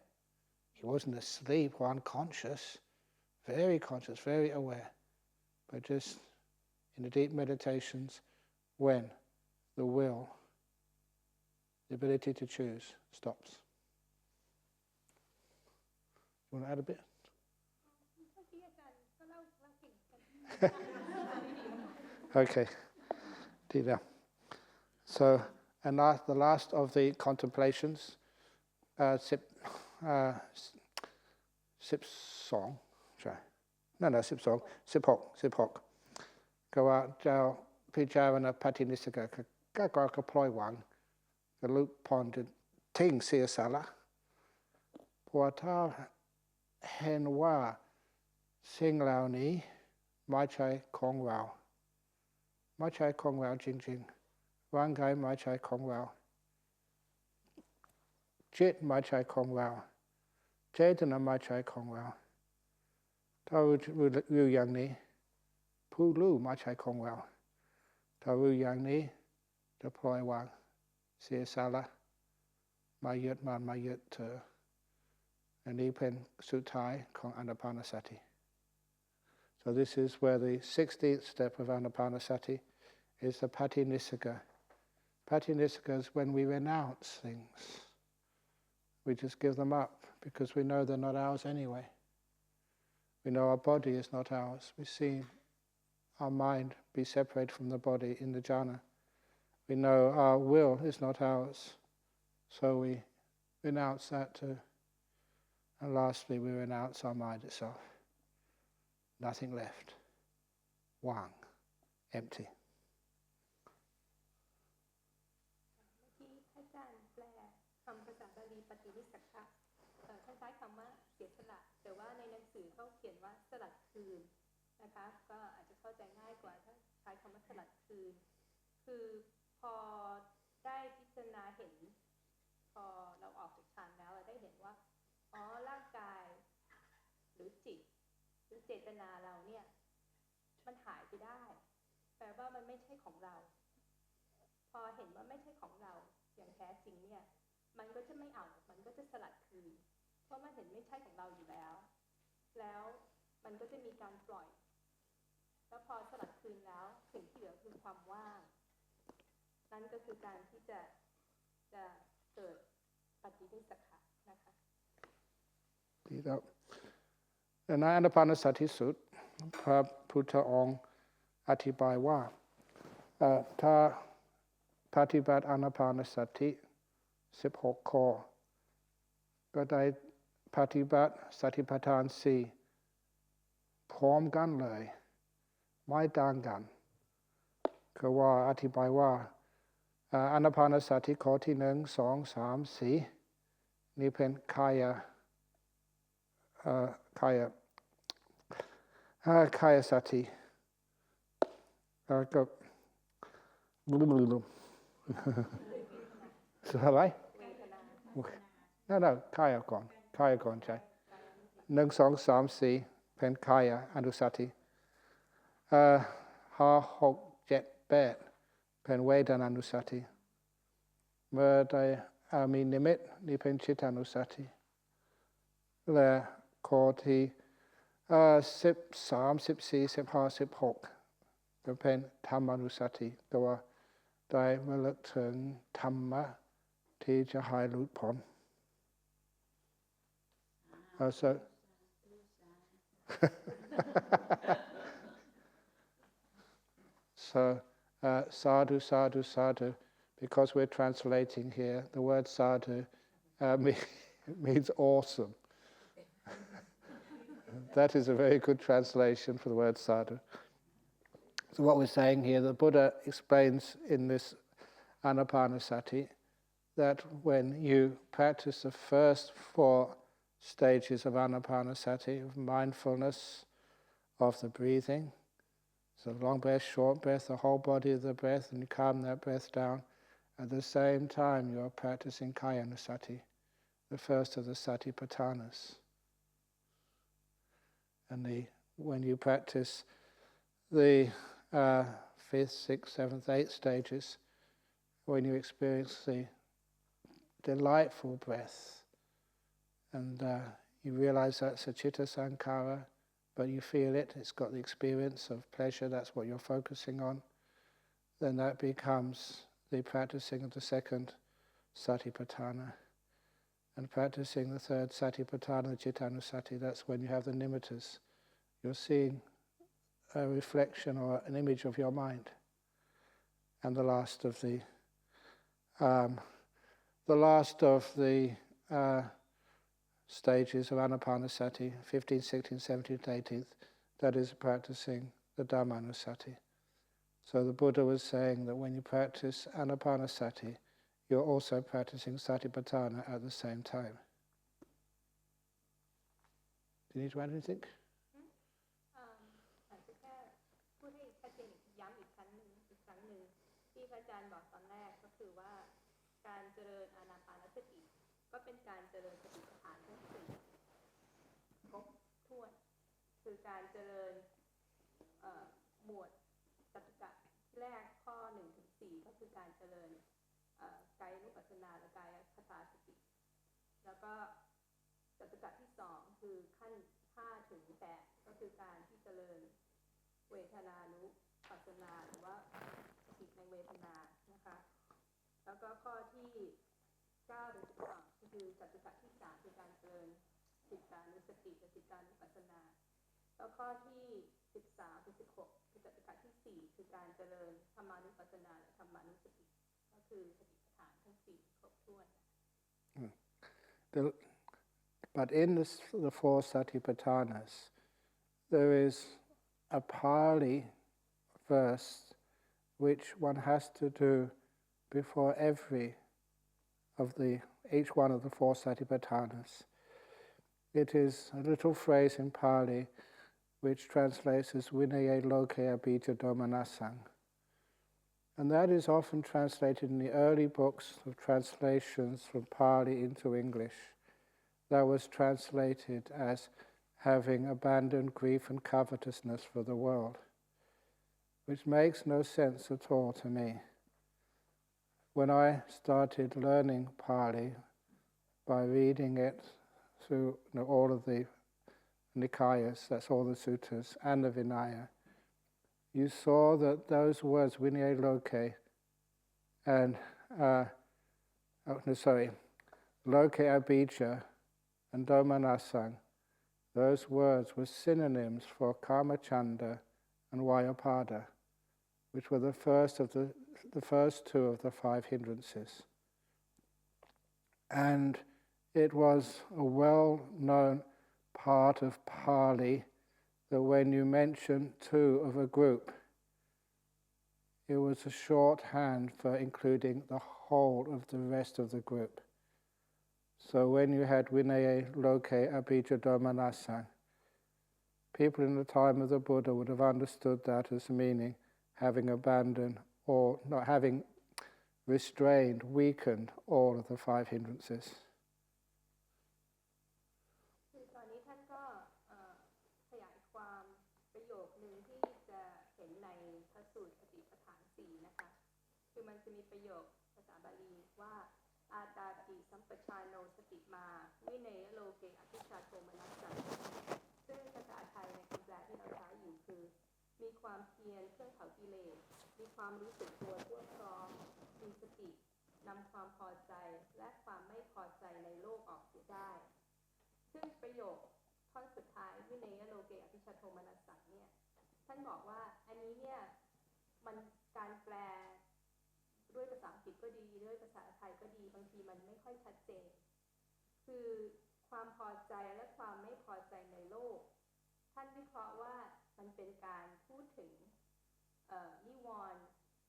He wasn't asleep or unconscious, very conscious, very aware. But just in the deep meditations, when the will, the ability to choose, stops. You want to add a bit? Okay, Dida. So, and the last of the contemplations, Sip Song, sorry. No, Sip Song, Sip Hok. Go out, Jao, Pijarana Patinisaka, Gagaka Ploy Wang, the Luke Pond, Ting Sia Sala, Puata Henwa, Sing Lao Ni, Mai Chai Kong Rao. Mai Chai Kong Rao Jing Jing. Wang Gai Mai Chai Kong Rao. Jit Mai Chai Kong Rao. Jadana Mai Chai Kong Rao. Tau Ru Yang Ni. Pu Lu Mai Chai Kong Rao. Tau Ru Yang Ni. Deploy Wang. Sia Sala. Mai Yut Man Mai Yut Te. And Ni Pen Sutai Kong Anapanasati. So this is where the 16th step of Anapanasati is the Patinisaka. Patinisaka is when we renounce things. We just give them up because we know they're not ours anyway. We know our body is not ours. We see our mind be separated from the body in the jhana. We know our will is not ours. So we renounce that too. And lastly, we renounce our mind itself. Nothing left. Wang. Empty. อาจารย์แปลคำภาษาบาลีปฏิวิสักขะท่านใช้คำว่าเสียสละแต่ว่าในหนังสือเขาเขียนว่าสลัดคืนนะคะก็อาจจะเข้าใจง่ายกว่าถ้าใช้คำว่าสลัดคืนคือพอได้พิจารณาเห็นพอเราออกจากฌานแล้วเราได้เห็นว่าอ๋อร่างกายหรือจิตหรือเจตนาเราเนี่ยมันหายไปได้แปลว่ามันไม่ใช่ของเราพอเห็นว่าไม่ใช่ของเราอย่างแท้จริงเนี่ยมันก็จะไม่เอามันก็จะสลัดคืนเพราะมันเห็นไม่ใช่ของเราอยู่แล้วมันก็จะมีการปล่อยแล้วพอสลัดคืนแล้วสิ่งที่เหลือคือความว่างนั่นก็คือการที่จะเกิดปฏิวิสักขะนะคะดีครับในอานาปานสติสูตรพระพุทธองค์อธิบายว่าถ้าปฏิบัติอานาปานสติ16 ข้อก็ได้ปฏิบัติสติปัฏฐาน4พร้อมกันเลยไม่ต่างกันคือว่าอธิบายว่าอานาปานสติข้อที่1 2 3 4นี่เป็นกายสติกับอะไรนั่นกายก่อนใช่1 2 3 4เป็นกายอนุสติ5 6 7 8เป็นเวทนานุสติเมื่อได้มีนิมิตนี่เป็นจิตานุสติและข้อที่13 14 15 16ก็เป็นธรรมานุสติตัวได้ระลึกถึงธรรมะที่จะให้หลุดพ้นSo sadhu, sadhu, sadhu. Because we're translating here, the word sadhu means awesome. That is a very good translation for the word sadhu. So what we're saying here, the Buddha explains in this Anapanasati that when you practice the first 4 stages of Anapanasati, of mindfulness, of the breathing, So long breath, short breath, the whole body of the breath, and you calm that breath down. At the same time, you're practicing Kayanusati, the first of the Satipatthanas. And when you practice the 5th, 6th, 7th, 8th stages, when you experience the delightful breath, and you realize that's a chitta sankhara, but you feel it, it's got the experience of pleasure, that's what you're focusing on, then that becomes the practicing of the second Satipatthana. And practicing the third Satipatthana, Chittanusati, that's when you have the nimittas. You're seeing a reflection or an image of your mind. And the last of the stages of Anapanasati, 15th, 16th, 17th, 18th, that is practicing the Dhammanusati. So the Buddha was saying that when you practice Anapanasati, you're also practicing Satipatthana at the same time. Do you need to add anything? อาจจะแค่พูดให้ชัดเจนย้ำอีกครั้งหนึ่งที่พระอาจารย์บอกตอนแรกก็คือว่าการเจริญอานาปานสติก็เป็นการเจริญสติปัฏฐานทั้งสี่ครบถ้วนคือการเจริญหมวดสัตตกะที่แรกข้อ 1-4 ก็คือการเจริญกายานุปัสสนาและกายคตาสติแล้วก็สัตตกะที่2คือขั้น 5-8 ก็คือการที่เจริญเวทนานุปัสสนาหรือว่าสติในเวทนานะคะแล้วก็ข้อที่9-12ก็คือสัตตกะที่3คือการเจริญจิตตานุสติและจิตตานุปัสสนาแล้วข้อที่13-16คือสัตตกะที่4คือการเจริญธรรมานุปัสสนาและธรรมานุสติก็คือสติปัฏฐานทั้ง4ครบถ้วน But in the four Satipatthanas, there is a Pali verse which one has to do before each one of the four Satipatthanas. It is a little phrase in Pali which translates as Vinaye Loke Abhija Domanasang. And that is often translated in the early books of translations from Pali into English. That was translated as having abandoned grief and covetousness for the world, which makes no sense at all to me. When I started learning Pali by reading it through all of the Nikayas, that's all the sutras, and the Vinaya, you saw that those words, Vinaya Loke, and Loke Abhija and Domanasang, those words were synonyms for Kamachanda and Vyapada, which were the first two of the 5 hindrances. And it was a well-known part of Pali that when you mention 2 of a group, it was a shorthand for including the whole of the rest of the group. So when you had Vinaya Loke Abhija Domanasang, people in the time of the Buddha would have understood that as meaning having abandoned or not having restrained, weakened all of the 5 hindrances. คือตอนนี้ท่านก็ขยายความประโยคนึงที่จะเห็นในพระสูตรสติปัฏฐาน4นะคะคือมันจะมีประโยคภาษาบาลีว่าอาตาติสัมปชานโนสติมาวิเนยโลเกอภิชาโทมนัสสังซึ่งภาษาไทยในคำแปลที่เราใช้อยู่คือมีความเพียรเพื่อเผากิเลสมีความรู้สึกตัวทั่วพร้อมมีสตินำความพอใจและความไม่พอใจในโลกออกเสียได้ซึ่งประโยคท่อนสุดท้ายวิเนยโลเกอภิชาโทมนัสสังเนี่ยท่านบอกว่าอันนี้เนี่ยมันการแปลด้วยภาษาอังกฤษก็ดีด้วยภาษาไทยก็ดีบางทีมันไม่ค่อยชัดเจนคือความพอใจและความไม่พอใจในโลกท่านวิเคราะห์ว่ามันเป็นการพูดถึงนิวรณ์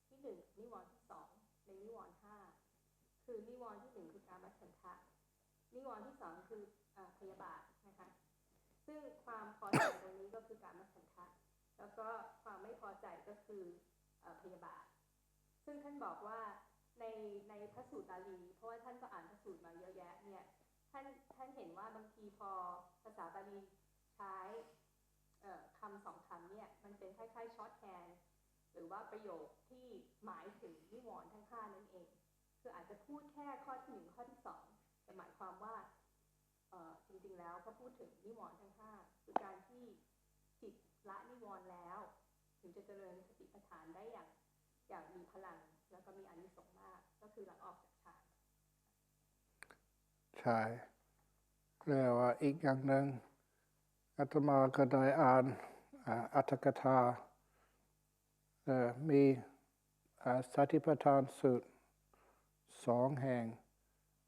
ที่1นิวรณ์ที่2ในนิวรณ์5คือนิวรณ์ที่1คือกามฉันทะนิวรณ์ที่2คือพยาบาทนะคะซึ่งความพอใจตรงนี้ก็คือกามฉันทะแ แล้วก็ความไม่พอใจก็คือพยาบาทซึ่งท่านบอกว่าในพระสูตรบาลีเพราะว่าท่านก็อ่านพระสูตรมาเยอะแยะเนี่ยท่านเห็นว่าบางทีพอภาษาบาลีใช้คำสองคำเนี่ยมันเป็นคล้ายๆช็อตแฮนด์หรือว่าประโยคที่หมายถึงนิวรณ์ทั้งห้านั่นเองคืออาจจะพูดแค่ข้อที่1ข้อที่2แต่หมายความว่าจริงๆแล้วพอพูดถึงนิวรณ์ทั้ง5คือการที่จิตละนิวรณ์แล้วถึงจะเจริญสติปัฏฐานได้อย่างมีพลังแล้วก็มีอานิสงส์มากก็คือหลังออกจากฌานใช่แล้วอีกอย่างหนึ่งอาตมาก็ได้อ่านอัตถกถามีสติปัฏฐานสูตร2 แห่ง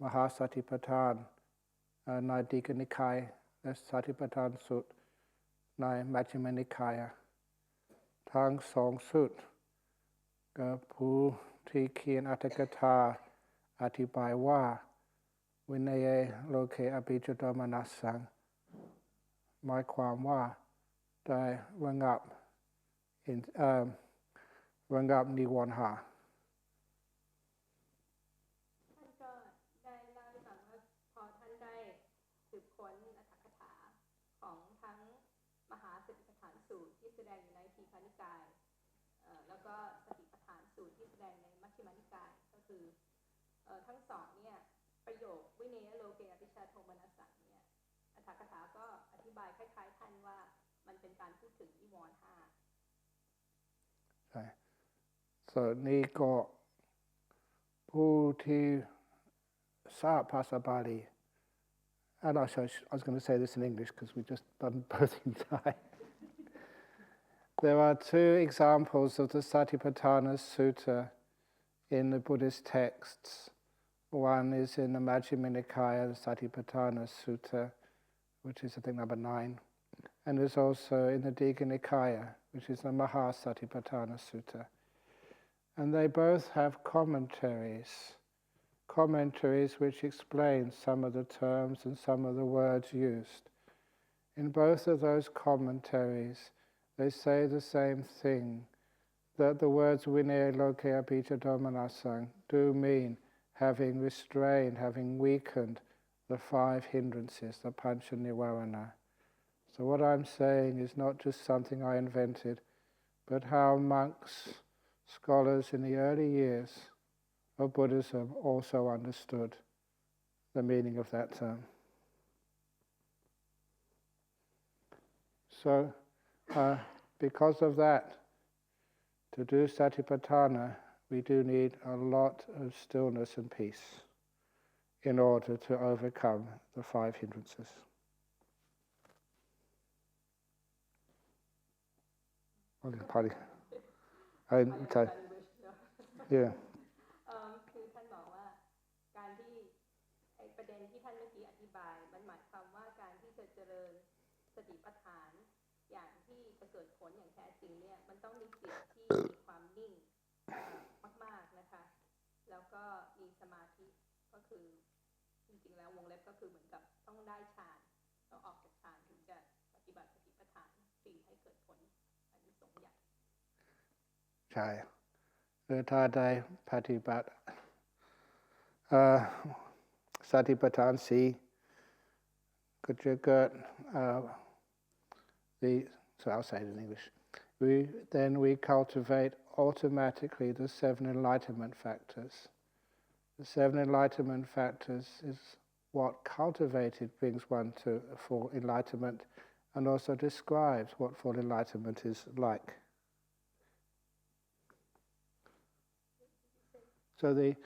มหาสติปัฏฐานในดีกนิกายและสติปัฏฐานสูตรในมัชฌิมนิกายทั้ง2สูตรผู้ที่เขียนอัตถกถาอธิบายว่าวินัยโลเกอภิจโตมนัสสังหมายความว่าได้ระงับนิวรณ์ห้าท่านก็ได้เล่าให้ฟังว่าพอท่านได้สืบค้นอัตถกถาของทั้งมหาสติปัฏฐานสูตรที่แสดงอยู่ในทีฆนิกายแล้วก็สติปัฏฐานสูตรที่แสดงในมัชฌิมนิกายก็คือทั้งสองเนี่ยประโยควิเนยโลเกอภิชาโทมนัสสังเนี่ยอัตถกถาก็อธิบายคล้ายๆท่านว่ามันเป็นการพูดถึงนิวรณ์ห้าใช่ส่วนนี้ก็ผู้ที่ทราบภาษาบาลี and I was going to say this in English because we just done both in Thai. There are 2 examples of the Satipatthana Sutta in the Buddhist texts. One is in the Majjhima Nikaya, the Satipatthana Sutta, which is I think number 9, and there's also in the Digha Nikaya, which is the Mahasatipatthana Sutta. And they both have commentaries which explain some of the terms and some of the words used. In both of those commentaries, they say the same thing, that the words Vinaya Loke Apita Domanasang do mean having restrained, having weakened the 5 hindrances, the Pancha Nivarana. So what I'm saying is not just something I invented, but how monks, scholars in the early years of Buddhism also understood the meaning of that term. So, because of that, to do Satipatthana, we do need a lot of stillness and peace in order to overcome the 5 hindrances. Pardon. Yeah. คือท่านบอกว่าการที่ประเด็นที่ท่านเมื่อกี้อธิบายมันหมายความว่าการที่จะเจริญสติปัฏฐานอย่างที่จะเกิดผลอย่างแท้จริงเนี่ยมันต้องมีจิตที่มีความนิ่งมากๆนะคะแล้วก็มีสมาธิก็คือจริงๆแล้ววงเล็บก็คือเหมือนกับต้องได้ฌานต้องออกจากฌานถึงจะปฏิบัติสติปัฏฐานสิ่งให้เกิดผลอานิสงส์ใหญ่ใช่ถ้าได้ปฏิบัติสติปัฏฐาน4ก็จะเกิดso I'll say it in English. Then we cultivate automatically the 7 enlightenment factors. The 7 enlightenment factors is what cultivated brings one to full enlightenment and also describes what full enlightenment is like. So the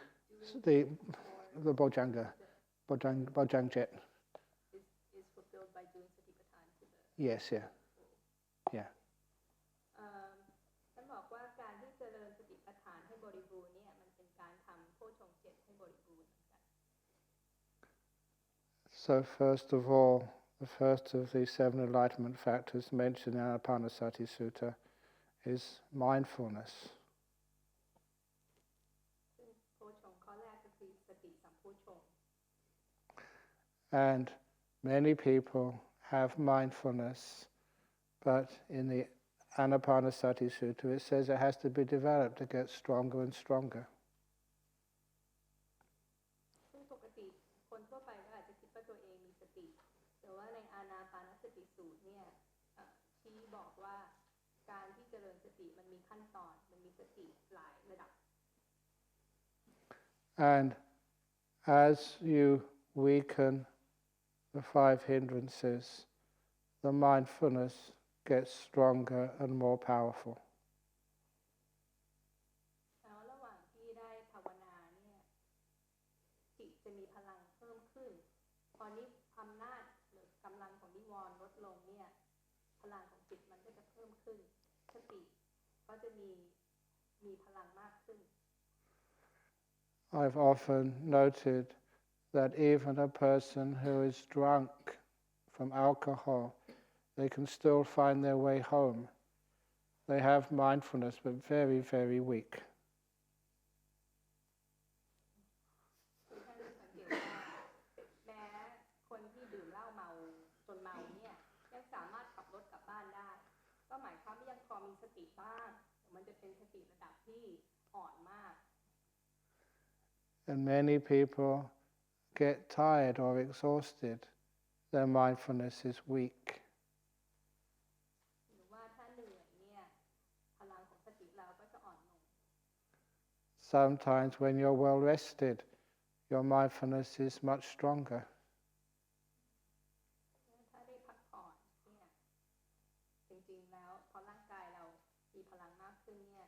Bojjhanga Jet is fulfilled by doing Satipatthana to the yes, yeah. ท่านบอกว่าการที่เจริญสติปัฏฐานให้บริบูรณ์เนี่ยมันเป็นการทำโพชฌงค์ 7ให้บริบูรณ์ So first of all, the first of the 7 enlightenment factors mentioned in Anapanasati Sutta is mindfulness. And many people have mindfulness, but in the Anapanasati Sutta, it says it has to be developed to get stronger and stronger. ซึ่งปกติคนทั่วไปก็อาจจะคิดว่าตัวเองมีสติแต่ว่าในอานาปานสติสูตรเนี่ยชี้บอกว่าการที่เจริญสติมันมีขั้นตอนมันมีสติหลายระดับ And as you weaken the 5 hindrances, the mindfulness gets stronger and more powerful. แล้วระหว่างที่ได้ภาวนาเนี่ยจิตจะมีพลังเพิ่มขึ้นพอนี้อำนาจหรือกำลังของนิวรณ์ลดลงเนี่ยพลังของจิตมันก็จะเพิ่มขึ้นสติก็จะมีพลังมากขึ้น I've often noted that even a person who is drunk from alcohol, they can still find their way home. They have mindfulness, but very, very weak. คือท่านสังเกตว่าแม้คนที่ดื่มเหล้าเมาจนเมาเนี่ยยังสามารถขับรถกลับบ้านได้ก็หมายความว่ายังพอมีสติบ้างแต่มันจะเป็นสติระดับที่อ่อนมาก And many people get tired or exhausted. Their mindfulness is weak. หรือว่าถ้าเหนื่อยเนี่ยพลังของสติเราก็จะอ่อนลง Sometimes when you're well rested, your mindfulness is much stronger. ถ้าได้พักผ่อนเนี่ยจริงๆแล้วพอร่างกายเรามีพลังมากขึ้นเนี่ย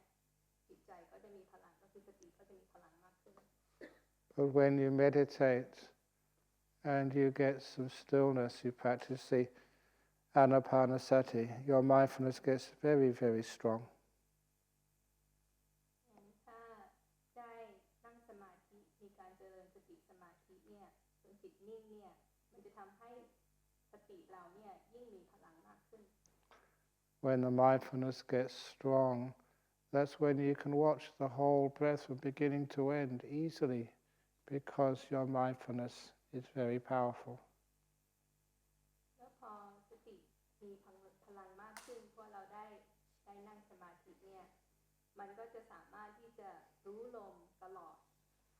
จิตใจก็จะมีพลังก็คือสติก็จะมีพลังมากขึ้น But when you meditate and you get some stillness, you practice the Anapanasati, your mindfulness gets very, very strong. ถ้าได้นั่งสมาธิมีการเจริญสติสมาธิเนี่ยจนจิตนิ่งเนี่ยมันจะทำให้สติเราเนี่ยยิ่งมีพลังมากขึ้น When the mindfulness gets strong, that's when you can watch the whole breath from beginning to end easily, because your mindfulness is very powerful. แล้วพอสติมีพลังมากขึ้นเพราะเราได้นั่งสมาธิเนี่ยมันก็จะสามารถที่จะรู้ลมตลอด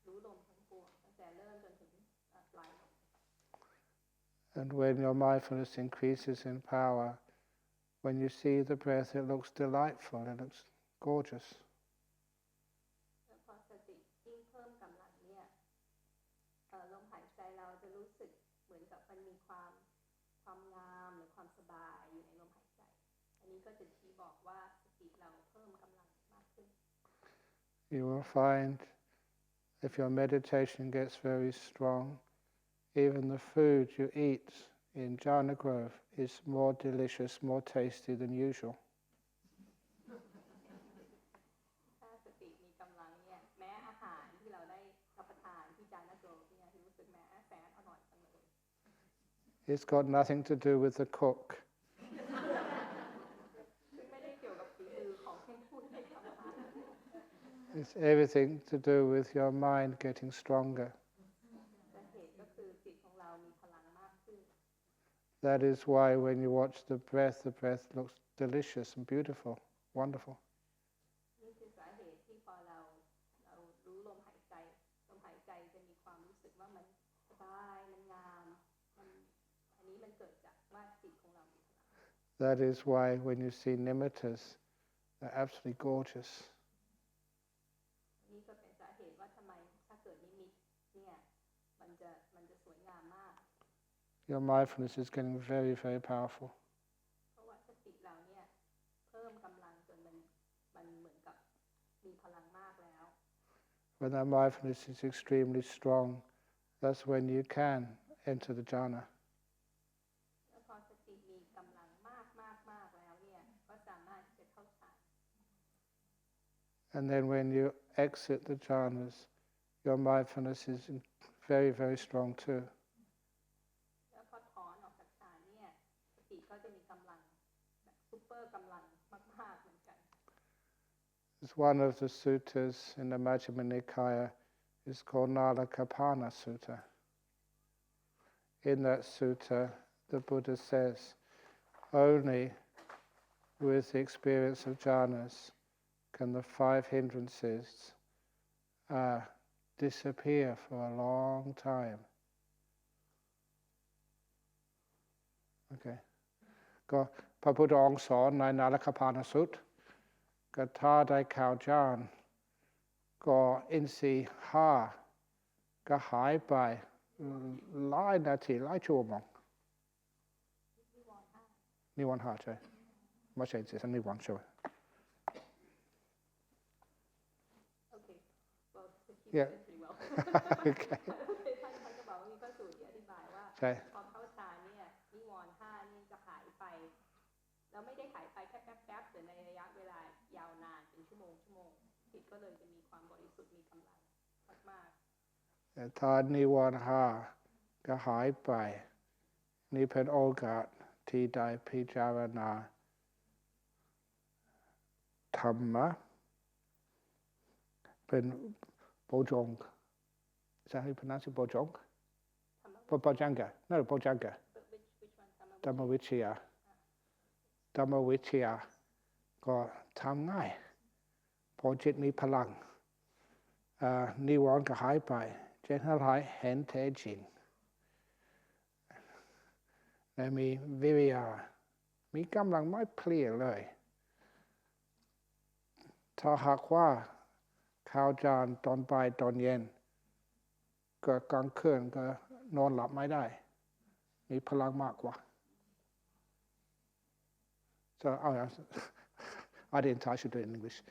รู้ลมทั้งปวงตั้งแต่เริ่มจนถึงปลายลม And when your mindfulness increases in power, when you see the breath, it looks delightful, it looks gorgeous. แล้วพอสติยิ่งเพิ่มกำลังเนี่ยลมหายใจเราจะรู้สึกเหมือนกับมันมีความงามหรือความสบายอยู่ในลมหายใจอันนี้ก็จะชี้บอกว่าสติเราเพิ่มกำลังมากขึ้น You will find if your meditation gets very strong, even the food you eat in Jhana Grove is more delicious, more tasty than usual. ถ้าสติมีกำลังเนี่ยแม้อาหารที่เราได้รับประทานที่จานะโกรฟเนี่ยรู้สึกแม้แสนอร่อยจังเลย It's got nothing to do with the cook. ซึ่งไม่ได้เกี่ยวกับฝีมือของผู้ที่ทำอาหาร It's everything to do with your mind getting stronger. แต่เหตุก็คือจิตของเรามีพลังมากขึ้น That is why when you watch the breath looks delicious and beautiful, wonderful. นี่คือสาเหตุที่พอเรารู้ลมหายใจจะมีความรู้สึกว่ามันสบายมันงามอันนี้มันเกิดจากว่าจิตของเรามีพลัง That is why when you see nimittas, they're absolutely gorgeous. นี่ก็เป็นสาเหตุว่าทำไมถ้าเกิดนิมิตเนี่ยมันจะสวยงามมาก Your mindfulness is getting very, very powerful. เพราะว่าสติเราเนี่ยเพิ่มกำลังจนมันเหมือนกับมีพลังมากแล้ว When that mindfulness is extremely strong, that's when you can enter the jhana. แล้วพอสติมีกำลังมากแล้วเนี่ยก็สามารถที่จะเข้าฌาน And then when you exit the jhanas, your mindfulness is very, very strong too. แล้วพอถอนออกจากฌานเนี่ยสติก็จะมีกำลังแบบซุปเปอร์กำลังมากๆเหมือนกัน It's one of the suttas in the Majjhima Nikaya is called Nalakapana Sutta. In that sutta, the Buddha says, only with the experience of jhanas, can the 5 hindrances disappear for a long time. Okay. ก็พระพุทธองค์สอนในนาลคปานสุตก็ถ้าได้ข่าวฌานก็อินทรีย์5ก็หายไปหลายนาทีหลายชั่วโมงนิวรณ์5ใช่ไม่ใช่สินิวรณ์ใช่ Okay. Well, Yeah. pretty well. Okay. ท่านก็บอกว่ามีพระสูตรที่อธิบายว่า ใช่ พอเข้าฌานเนี่ยนิวรณ์5นี่จะหายไปแล้วไม่ได้หายไปแค่แป๊บๆแต่ในระยะเวลายาวนานเป็นชั่วโมงจิตก็เลยจะมีความบริสุทธิ์มีกำลังมาก ถ้านิวรณ์5ก็หายไปนี่เป็นโอกาสที่ได้พิจารณาธรรมะเป็นโบจงใช่ไหมพนักชื่อโบจงโบจังกะนั่นโบจังกะ which one ธรรมวิทยาก็ทำง่ายพอจิตมีพลังนิวรณ์ก็หายไปจะเห็นแท้จริงและมีวิริยะมีกำลังไม่เพลียเลยถ้าหากว่าเข้าฌานตอนบ่ายตอนเย็นก็กลางคืนก็นอนหลับไม่ได้มีพลังมากกว่า So I didn't. I should do it in English.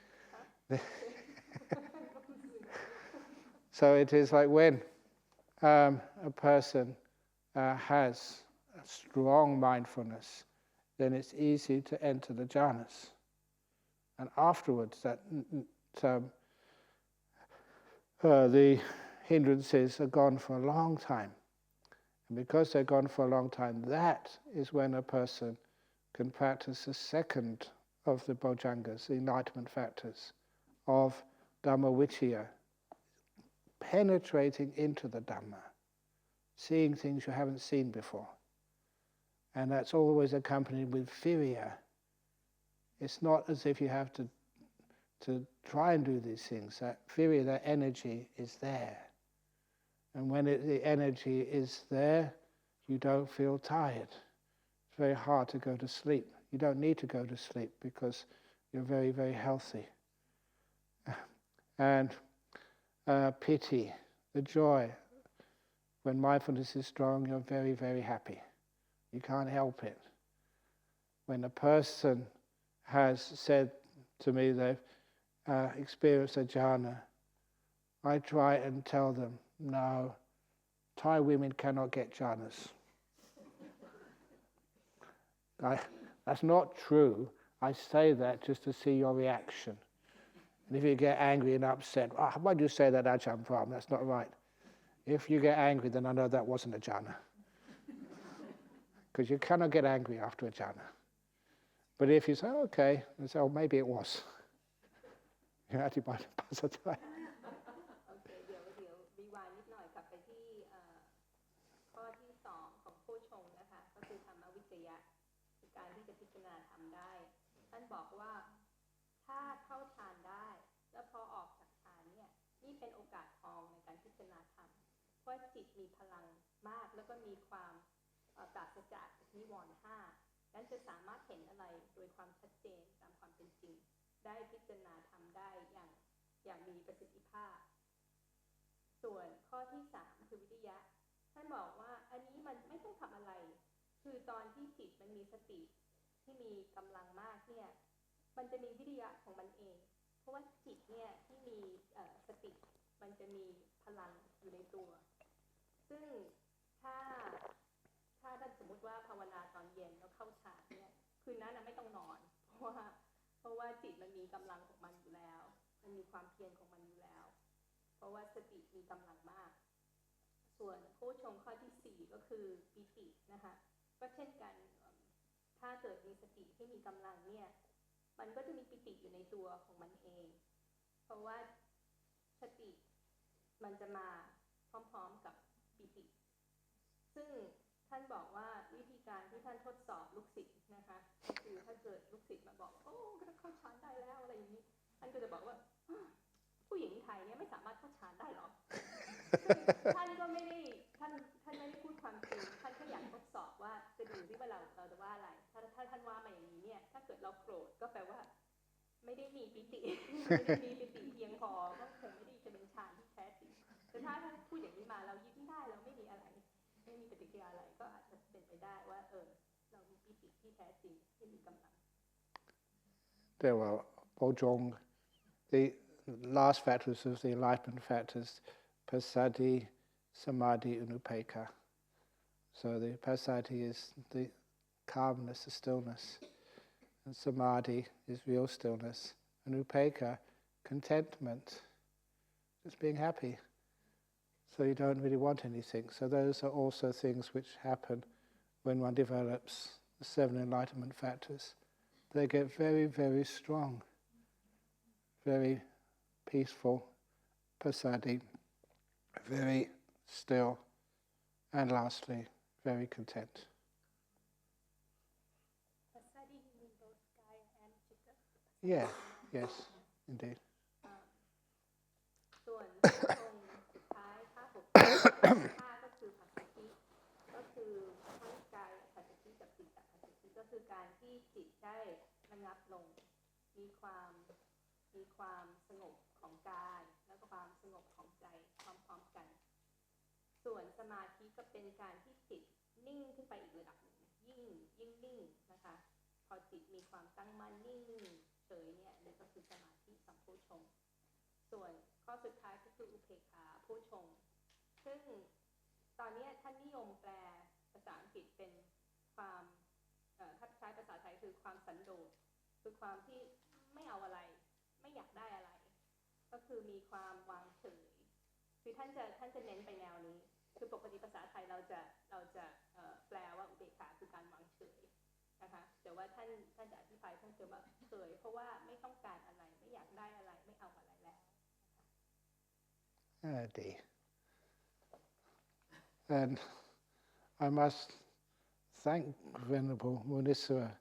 So it is like when a person has a strong mindfulness, then it's easy to enter the jhanas. And afterwards, the hindrances are gone for a long time. And because they're gone for a long time, that is when a person can practice the second of the bojjhangas, the enlightenment factors, of Dhamma-vichaya, penetrating into the Dhamma, seeing things you haven't seen before. And that's always accompanied with virya. It's not as if you have to try and do these things. That virya, that energy is there. And when the energy is there, you don't feel tired. It's very hard to go to sleep. You don't need to go to sleep because you're very, very healthy. And piti, the joy. When mindfulness is strong, you're very, very happy. You can't help it. When a person has said to me they've experienced a jhana, I try and tell them, no, Thai women cannot get jhanas. That's not true. I say that just to see your reaction. And if you get angry and upset, why do you say that, Ajahn Brahm? That's not right. If you get angry, then I know that wasn't a jhana. Because you cannot get angry after a jhana. But if you say, okay, and say, maybe it was. You have to buy the pasatay. โอเคเดี๋ยวรีวายนิดหน่อยกลับไปที่ข้อที่2ของโพชฌงค์นะคะก็คือธรรมวิจยะคือการที่จะพิจารณาธรรมได้ท่านบอกว่าถ้าเข้าฌานได้แล้วพอออกจากฌานเนี่ยนี่เป็นโอกาสทองในการพิจารณาธรรมเพราะจิตมีพลังมากแล้วก็มีความปราศจากนิวรณ์5นั้นจะสามารถเห็นอะไรโดยความชัดเจนตามความเป็นจริงได้พิจารณาธรรมได้อย่างมีประสิทธิภาพส่วนข้อที่3คือวิริยะท่านบอกว่าอันนี้มันไม่ต้องทำอะไรคือตอนที่จิตมันมีสติที่มีกำลังมากเนี่ยมันจะมีวิริยะของมันเองเพราะว่าจิตเนี่ยที่มีสติมันจะมีพลังอยู่ในตัวซึ่งถ้าท่านสมมติว่าภาวนาตอนเย็นแล้วเข้าฌานเนี่ยคืนนั้นไม่ต้องนอนเพราะว่าจิตมันมีกำลังของมันอยู่แล้วมันมีความเพียรของมันอยู่แล้วเพราะว่าสติมีกำลังมากส่วนโพชฌงค์ข้อที่4ก็คือปิตินะคะก็เช่นกันถ้าเกิดมีสติที่มีกำลังเนี่ยมันก็จะมีปิติอยู่ในตัวของมันเองเพราะว่าสติมันจะมาพร้อมๆกับปิติซึ่ง ท่านบอกว่าวิธีการที่ท่านทดสอบลูกศิษย์นะคะก็คือถ้าเกิดลูกศิษย์มาบอกโอ้เข้าฌานได้แล้วอะไรอย่างนี้ท่านก็จะบอกว่าผู้หญิงไทยเนี่ยไม่สามารถเข้าฌานได้หรอก ท่านก็ไม่ได้ท่านไม่ได้พูดความจริงท่านก็อยากทดสอบว่าจะดูที่ว่าเราจะว่าอะไรถ้าท่านว่ามาอย่างนี้เนี่ยถ้าเกิดเราโกรธก็แปลว่าไม่ได้มีปิติ ไม่ได้มีปิติเพียงพอก็คงไม่ได้จะเป็นฌานที่แท้จริงแต่ถ้าพูดอย่างนี้มาเรายิ้มได้เราไม่มีอะไรไม่มีปฏิกิริยาอะไรก็อาจจะเป็นไปได้ว่าเรามีปิติที่แท้จริงที่มีกำลัง There were Bojong, the last factors of the enlightenment factors, Passaddhi, Samadhi, and Upekkha. So the Passaddhi is the calmness, the stillness, and Samadhi is real stillness, and Upekkha, contentment, just being happy. So you don't really want anything. So those are also things which happen when one develops the 7 enlightenment factors. They get very, very strong, very peaceful, Passaddhi, very still, and lastly, very content. Passaddhi, you mean both Kaya and Chitta? Yeah, yes, indeed. ส่วนองค์สุดท้ายท่า6ท่าก็คือปัสสัทธิก็คือทั้งกายปัสสัทธิกับจิตตปัสสัทธิก็คือการที่จิตได้ระงับลงมีความสงบของกายแล้วก็ความสงบของใจพร้อมๆกันส่วนสมาธิก็เป็นการที่จิตนิ่งขึ้นไปอีกระดับหนึ่งยิ่งนิ่งนะคะพอจิตมีความตั้งมั่นนิ่งเฉยเนี่ยนี่ก็คือสมาธิสัมโพชฌงค์ส่วนข้อสุดท้ายก็คืออุเบกขาโพชฌงค์ซึ่งตอนนี้ท่านนิยมแปลภาษาอังกฤษเป็นความถ้าใช้ภาษาไทยคือความสันโดษคือความที่ไม่เอาอะไรไม่อยากได้อะไรก็คือมีความวางเฉยคือท่านจะเน้นไปแนวนี้คือปกติภาษาไทยเราจะแปลว่าอุเบกขาคือการวางเฉยนะคะแต่ว่าท่านจะอธิบายท่านจะว่าเฉยเพราะว่าไม่ต้องการอะไรไม่อยากได้อะไรไม่เอาอะไรแล้ว Oh dear. And I must thank Venerable Muniswara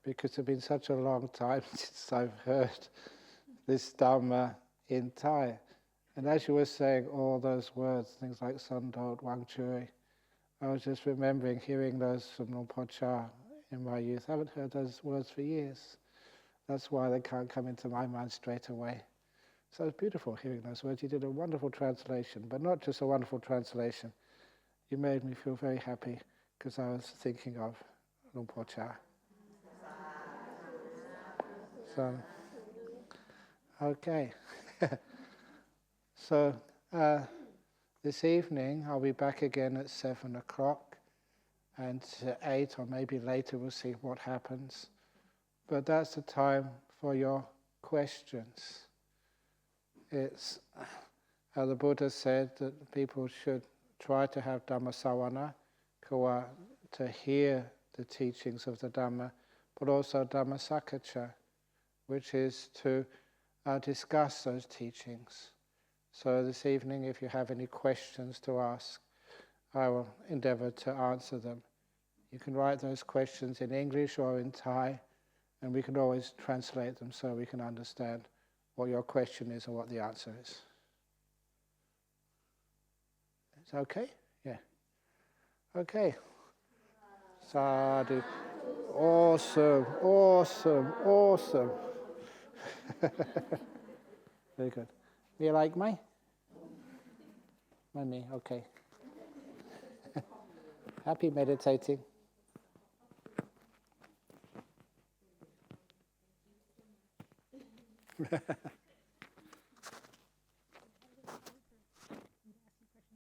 because it's been such a long time since I've heard this Dhamma in Thai. And as you were saying all those words, things like Sandot, Wangchuri, I was just remembering hearing those from Luang Por in my youth. I haven't heard those words for years. That's why they can't come into my mind straight away. So it's beautiful hearing those words. You did a wonderful translation, but not just a wonderful translation. You made me feel very happy because I was thinking of Luang Por. So, okay. So this evening I'll be back again at 7 o'clock, and at 8 or maybe later we'll see what happens. But that's the time for your questions. It's the Buddha said that people should try to have Dhamma Savana, to hear the teachings of the Dhamma, but also Dhamma Sakhacha, which is to discuss those teachings. So this evening, if you have any questions to ask, I will endeavour to answer them. You can write those questions in English or in Thai, and we can always translate them so we can understand what your question is or what the answer is. Is that okay? Yeah. Okay. Sadhu. Awesome, awesome, awesome. Very good. You like me? Me, okay. Happy meditating.